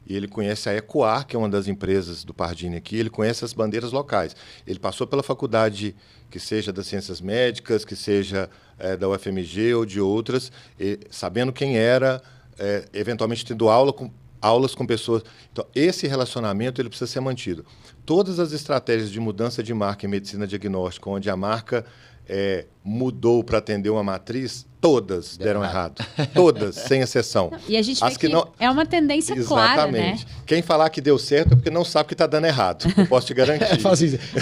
e ele conhece a Ecoar, que é uma das empresas do Pardini aqui, ele conhece as bandeiras locais. Ele passou pela faculdade, que seja das ciências médicas, que seja da UFMG ou de outras, sabendo quem era, eventualmente tendo aulas com pessoas. Então, esse relacionamento ele precisa ser mantido. Todas as estratégias de mudança de marca em medicina diagnóstica, onde a marca mudou para atender uma matriz, todas deram errado. Todas, sem exceção. E a gente vê que é uma tendência clara, né? Exatamente. Quem falar que deu certo é porque não sabe que está dando errado. Eu posso te garantir.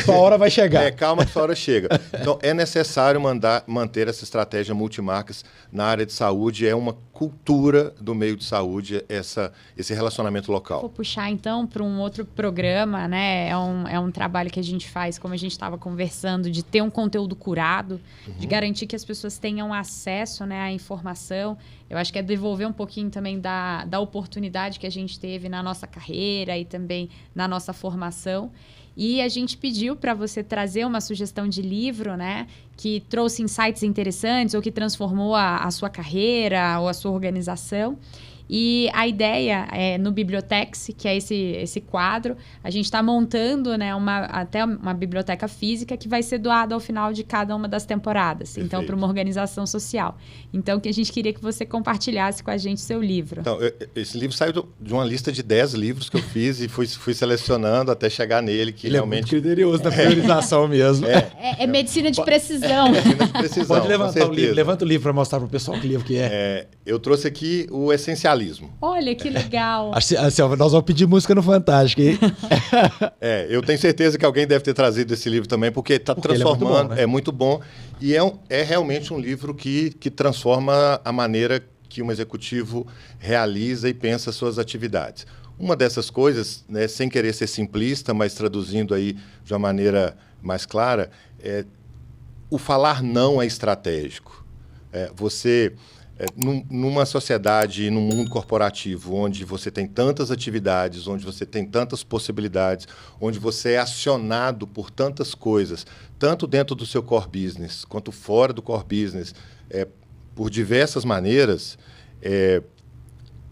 Sua hora vai chegar. Calma que sua hora chega. Então, é necessário manter essa estratégia multimarcas na área de saúde. É uma cultura do meio de saúde, esse relacionamento local. Vou puxar, então, para um outro programa, né? É um trabalho que a gente faz, como a gente estava conversando, de ter um conteúdo curado, de garantir que as pessoas tenham acesso, né, à informação. Eu acho que é devolver um pouquinho também da oportunidade que a gente teve na nossa carreira e também na nossa formação. E a gente pediu para você trazer uma sugestão de livro, né, que trouxe insights interessantes ou que transformou a sua carreira ou a sua organização. E a ideia no Bibliotex, que é esse quadro, a gente está montando, né, até uma biblioteca física que vai ser doada ao final de cada uma das temporadas. Perfeito. Então, para uma organização social. Então, que a gente queria que você compartilhasse com a gente seu livro. Então, esse livro saiu de uma lista de 10 livros que eu fiz e fui selecionando até chegar nele, que ele realmente... é muito criterioso na priorização mesmo. É medicina de precisão. Medicina de precisão. Pode levantar o livro. Levanta o livro para mostrar para o pessoal que livro que é. Eu trouxe aqui o Essencialismo. Olha, que legal. Assim, nós vamos pedir música no Fantástico, hein? Eu tenho certeza que alguém deve ter trazido esse livro também, porque está transformando. Ele é muito bom. E é realmente um livro que transforma a maneira que um executivo realiza e pensa suas atividades. Uma dessas coisas, né, sem querer ser simplista, mas traduzindo aí de uma maneira mais clara, o falar não é estratégico. Numa sociedade, num mundo corporativo, onde você tem tantas atividades, onde você tem tantas possibilidades, onde você é acionado por tantas coisas, tanto dentro do seu core business quanto fora do core business, por diversas maneiras,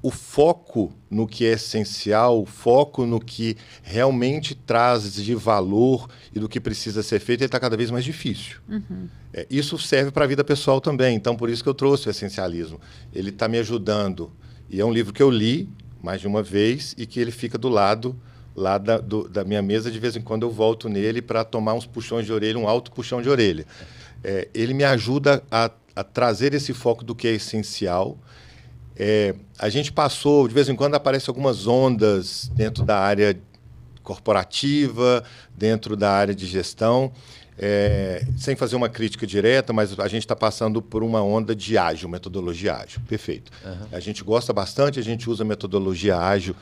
o foco no que é essencial, o foco no que realmente traz de valor e do que precisa ser feito, ele está cada vez mais difícil. Uhum. Isso serve para a vida pessoal também, então por isso que eu trouxe o Essencialismo. Ele está me ajudando, e é um livro que eu li mais de uma vez e que ele fica do lado lá da minha mesa, de vez em quando eu volto nele para tomar uns puxões de orelha, um alto puxão de orelha. Ele me ajuda a trazer esse foco do que é essencial. A gente passou, de vez em quando aparecem algumas ondas dentro da área corporativa, dentro da área de gestão, sem fazer uma crítica direta, mas a gente está passando por uma onda de ágil, metodologia ágil. Perfeito. Uhum. A gente gosta bastante, a gente usa metodologia ágil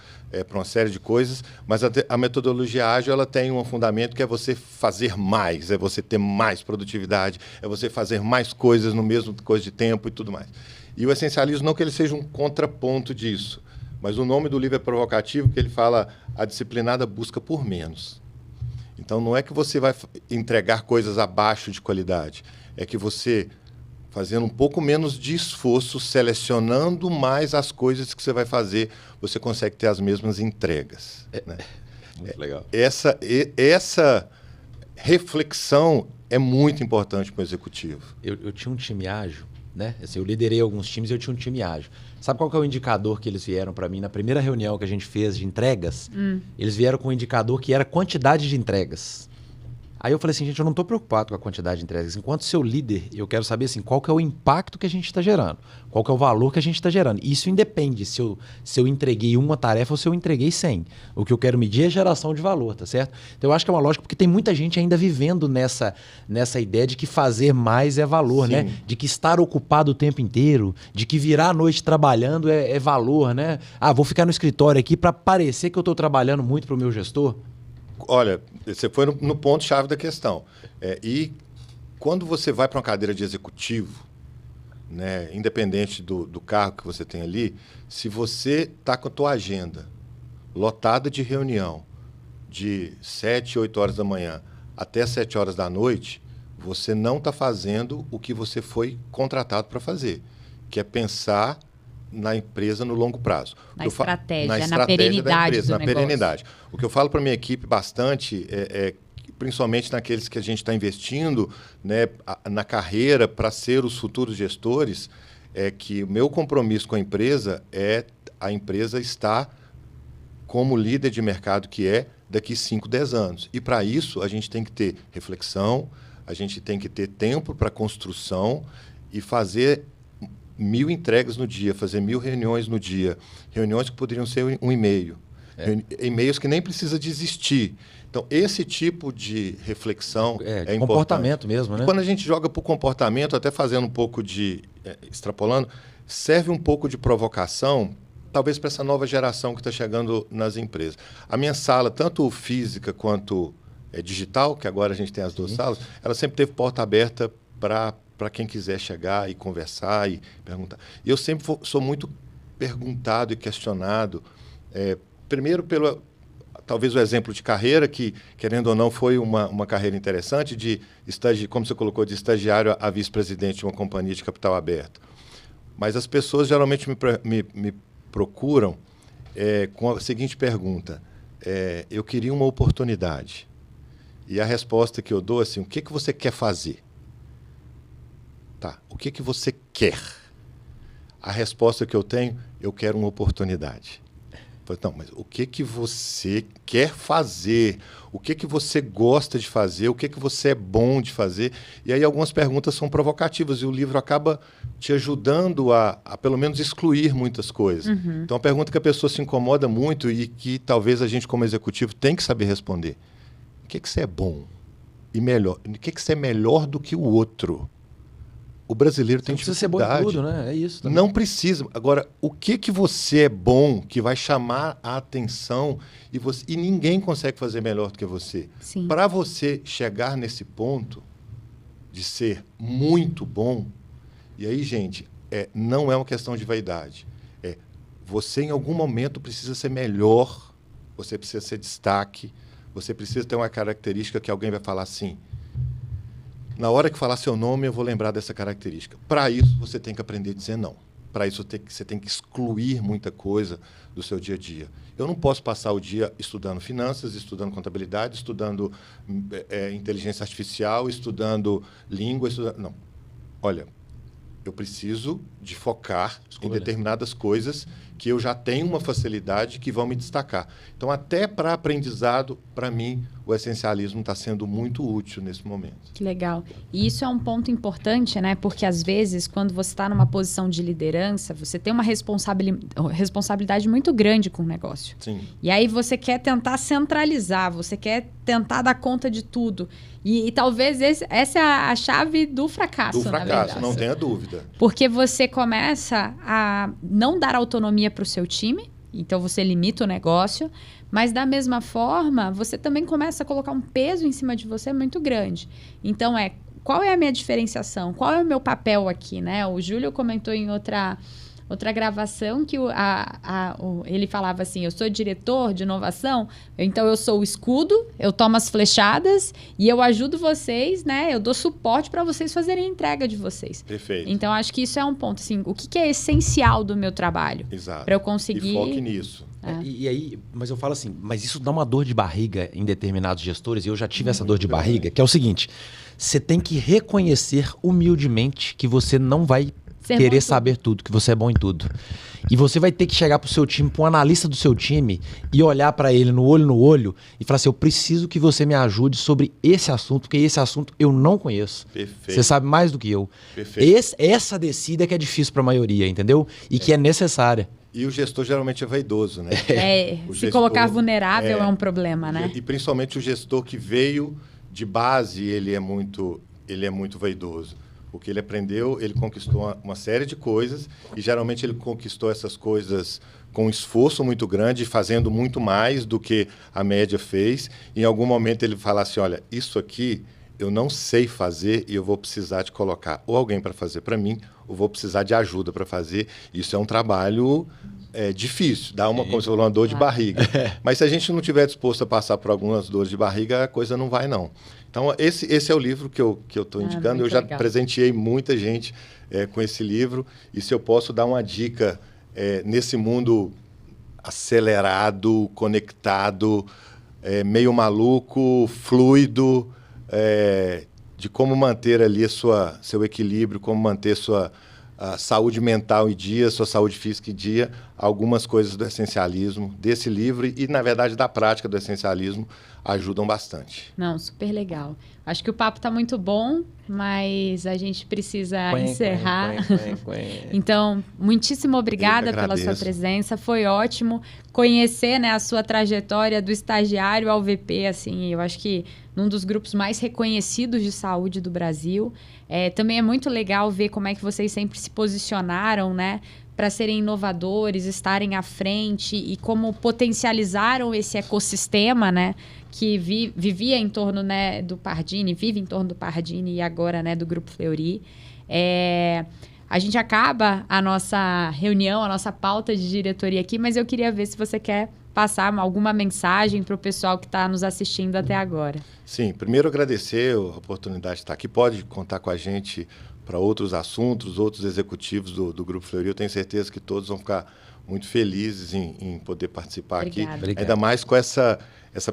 para uma série de coisas, mas a metodologia ágil ela tem um fundamento que é você fazer mais, é você ter mais produtividade, é você fazer mais coisas no mesmo coisa de tempo e tudo mais. E o essencialismo não que ele seja um contraponto disso, mas o nome do livro é provocativo, que ele fala a disciplinada busca por menos. Então, não é que você vai entregar coisas abaixo de qualidade, é que você, fazendo um pouco menos de esforço, selecionando mais as coisas que você vai fazer, você consegue ter as mesmas entregas. Né? Muito legal. Essa reflexão é muito importante para o executivo. Eu tinha um time ágil, né? Assim, eu liderei alguns times e eu tinha um time ágil. Sabe qual que é o indicador que eles vieram para mim na primeira reunião que a gente fez de entregas? Eles vieram com um indicador que era quantidade de entregas. Aí eu falei assim, gente, eu não estou preocupado com a quantidade de entregas. Enquanto seu líder, eu quero saber assim, qual que é o impacto que a gente está gerando, qual que é o valor que a gente está gerando. Isso independe se eu entreguei uma tarefa ou se eu entreguei 100. O que eu quero medir é geração de valor, tá certo? Então eu acho que é uma lógica, porque tem muita gente ainda vivendo nessa ideia de que fazer mais é valor, Sim. né? De que estar ocupado o tempo inteiro, de que virar a noite trabalhando é valor, né? Vou ficar no escritório aqui para parecer que eu estou trabalhando muito para o meu gestor. Olha, você foi no ponto-chave da questão. E quando você vai para uma cadeira de executivo, né, independente do cargo que você tem ali, se você está com a tua agenda lotada de reunião de 7, 8 horas da manhã até 7 horas da noite, você não está fazendo o que você foi contratado para fazer, que é pensar na empresa no longo prazo. Na estratégia da empresa, da empresa, na perenidade. O que eu falo para a minha equipe bastante, principalmente naqueles que a gente está investindo, né, na carreira para ser os futuros gestores, é que o meu compromisso com a empresa é a empresa estar como líder de mercado que é daqui 5, 10 anos. E para isso a gente tem que ter reflexão, a gente tem que ter tempo para construção e fazer 1000 entregas no dia, fazer 1000 reuniões no dia. Reuniões que poderiam ser um e-mail. E-mails que nem precisa desistir. Então, esse tipo de reflexão é importante. Comportamento mesmo, né? E quando a gente joga para o comportamento, até fazendo um pouco de... extrapolando, serve um pouco de provocação, talvez para essa nova geração que está chegando nas empresas. A minha sala, tanto física quanto digital, que agora a gente tem as duas salas, ela sempre teve porta aberta para quem quiser chegar e conversar e perguntar. E eu sempre sou muito perguntado e questionado, primeiro talvez o exemplo de carreira, que, querendo ou não, foi uma carreira interessante, como você colocou, de estagiário a vice-presidente de uma companhia de capital aberto. Mas as pessoas geralmente me procuram com a seguinte pergunta, eu queria uma oportunidade. E a resposta que eu dou é assim, o que você quer fazer? Tá, o que você quer? A resposta que eu tenho, eu quero uma oportunidade. Não, mas o que você quer fazer? O que você gosta de fazer? O que você é bom de fazer? E aí algumas perguntas são provocativas e o livro acaba te ajudando a pelo menos excluir muitas coisas. Uhum. Então, a pergunta que a pessoa se incomoda muito e que talvez a gente como executivo tem que saber responder. O que você é bom e melhor? O que você é melhor do que o outro? O brasileiro tem precisa ser bom em tudo, né? É isso também. Não precisa. Agora, o que você é bom, que vai chamar a atenção e ninguém consegue fazer melhor do que você. Para você chegar nesse ponto de ser muito bom, e aí, gente, não é uma questão de vaidade. Você, em algum momento, precisa ser melhor, você precisa ser destaque, você precisa ter uma característica que alguém vai falar assim. Na hora que falar seu nome, eu vou lembrar dessa característica. Para isso, você tem que aprender a dizer não. Para isso, você tem que excluir muita coisa do seu dia a dia. Eu não posso passar o dia estudando finanças, estudando contabilidade, estudando inteligência artificial, estudando língua. Não. Olha, eu preciso de focar em determinadas coisas que eu já tenho uma facilidade que vão me destacar. Então, até para aprendizado, para mim, o essencialismo está sendo muito útil nesse momento. Que legal. E isso é um ponto importante, né? Porque, às vezes, quando você está numa posição de liderança, você tem uma responsabilidade muito grande com o negócio. Sim. E aí você quer tentar centralizar, você quer tentar dar conta de tudo. E talvez essa é a chave do fracasso, na verdade. Não tenha dúvida. Porque você começa a não dar autonomia para o seu time, então você limita o negócio, mas da mesma forma, você também começa a colocar um peso em cima de você muito grande. Então, qual é a minha diferenciação? Qual é o meu papel aqui, né? O Júlio comentou em outra gravação que ele falava assim, eu sou diretor de inovação, então eu sou o escudo, eu tomo as flechadas e eu ajudo vocês, né? Eu dou suporte para vocês fazerem a entrega de vocês. Perfeito. Então, acho que isso é um ponto, assim, o que é essencial do meu trabalho? Exato. Para eu conseguir... E foque nisso. E aí, mas eu falo assim, mas isso dá uma dor de barriga em determinados gestores, e eu já tive essa dor de barriga, que é o seguinte, você tem que reconhecer humildemente que você não vai querer saber tudo, que você é bom em tudo. E você vai ter que chegar pro seu time, pro analista do seu time e olhar para ele no olho e falar assim, eu preciso que você me ajude sobre esse assunto, porque esse assunto eu não conheço. Perfeito. Você sabe mais do que eu. Perfeito. Essa descida que é difícil para a maioria, entendeu? E que é necessária. E o gestor geralmente é vaidoso, né? Se colocar vulnerável é um problema, né? E principalmente o gestor que veio de base, ele é muito vaidoso. O que ele aprendeu, ele conquistou uma série de coisas e geralmente ele conquistou essas coisas com um esforço muito grande, fazendo muito mais do que a média fez. E em algum momento ele fala assim, olha, isso aqui eu não sei fazer e eu vou precisar de colocar ou alguém para fazer para mim, ou vou precisar de ajuda para fazer. Isso é um trabalho difícil, dá como você falou, uma dor de barriga. Mas se a gente não estiver disposto a passar por algumas dores de barriga, a coisa não vai, não. Então, esse é o livro que eu estou indicando. Eu já presenteei muita gente com esse livro. E se eu posso dar uma dica nesse mundo acelerado, conectado, meio maluco, fluido, de como manter ali seu equilíbrio, como manter sua saúde mental em dia, sua saúde física em dia, algumas coisas do essencialismo, desse livro e, na verdade, da prática do essencialismo, ajudam bastante. Não, super legal. Acho que o papo está muito bom, mas a gente precisa encerrar. Então, muitíssimo obrigada pela sua presença. Foi ótimo conhecer, né, a sua trajetória do estagiário ao VP. Assim, eu acho que num dos grupos mais reconhecidos de saúde do Brasil. Também é muito legal ver como é que vocês sempre se posicionaram, né, para serem inovadores, estarem à frente e como potencializaram esse ecossistema, né, que vivia em torno, né, do Pardini, vive em torno do Pardini e agora, né, do Grupo Fleury. A gente acaba a nossa reunião, a nossa pauta de diretoria aqui, mas eu queria ver se você quer passar alguma mensagem para o pessoal que está nos assistindo até agora. Sim, primeiro agradecer a oportunidade de estar aqui. Pode contar com a gente para outros assuntos, outros executivos do Grupo Fleury. Eu tenho certeza que todos vão ficar muito felizes em poder participar aqui. Ainda mais com essa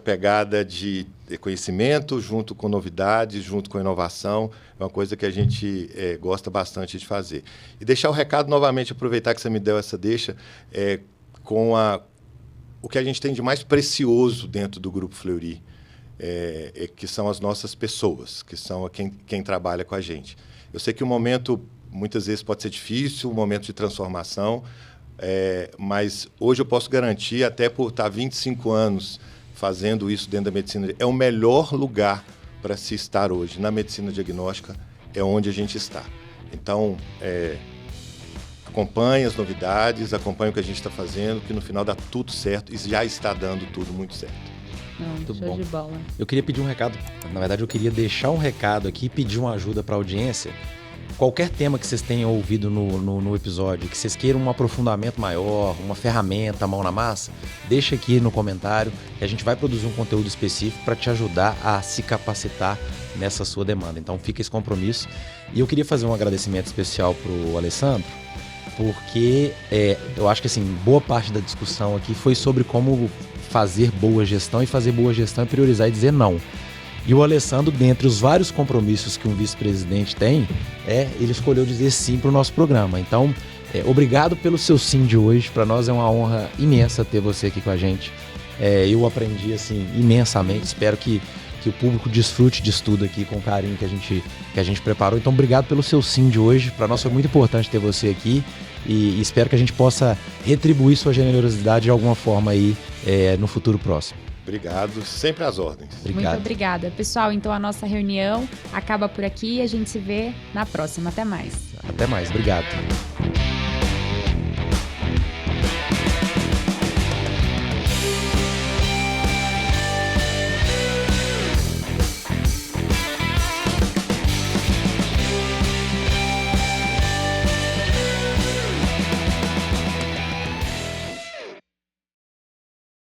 pegada de conhecimento, junto com novidades, junto com inovação. É uma coisa que a gente gosta bastante de fazer. E deixar o recado novamente, aproveitar que você me deu essa deixa, com o que a gente tem de mais precioso dentro do Grupo Fleury, que são as nossas pessoas, que são quem trabalha com a gente. Eu sei que o momento, muitas vezes, pode ser difícil, um momento de transformação, mas hoje eu posso garantir, até por estar 25 anos fazendo isso dentro da medicina, é o melhor lugar para se estar hoje. Na medicina diagnóstica é onde a gente está. Então, acompanhe as novidades, acompanhe o que a gente está fazendo, que no final dá tudo certo e já está dando tudo muito certo. Muito show bom. de bola. Eu queria pedir um recado, na verdade eu queria deixar um recado aqui e pedir uma ajuda para a audiência. Qualquer tema que vocês tenham ouvido no episódio, que vocês queiram um aprofundamento maior, uma ferramenta, mão na massa, deixa aqui no comentário que a gente vai produzir um conteúdo específico para te ajudar a se capacitar nessa sua demanda. Então fica esse compromisso. E eu queria fazer um agradecimento especial para o Alessandro, porque eu acho que assim, boa parte da discussão aqui foi sobre como fazer boa gestão, e fazer boa gestão é priorizar e dizer não. E o Alessandro, dentre os vários compromissos que um vice-presidente tem, ele escolheu dizer sim para o nosso programa. Então, obrigado pelo seu sim de hoje. Para nós é uma honra imensa ter você aqui com a gente. Eu aprendi assim imensamente. Espero que o público desfrute disso tudo aqui com o carinho que a gente preparou. Então, obrigado pelo seu sim de hoje. Para nós foi muito importante ter você aqui e espero que a gente possa retribuir sua generosidade de alguma forma aí no futuro próximo. Obrigado, sempre às ordens. Obrigado. Muito obrigada. Pessoal, então a nossa reunião acaba por aqui e a gente se vê na próxima. Até mais. Até mais, obrigado.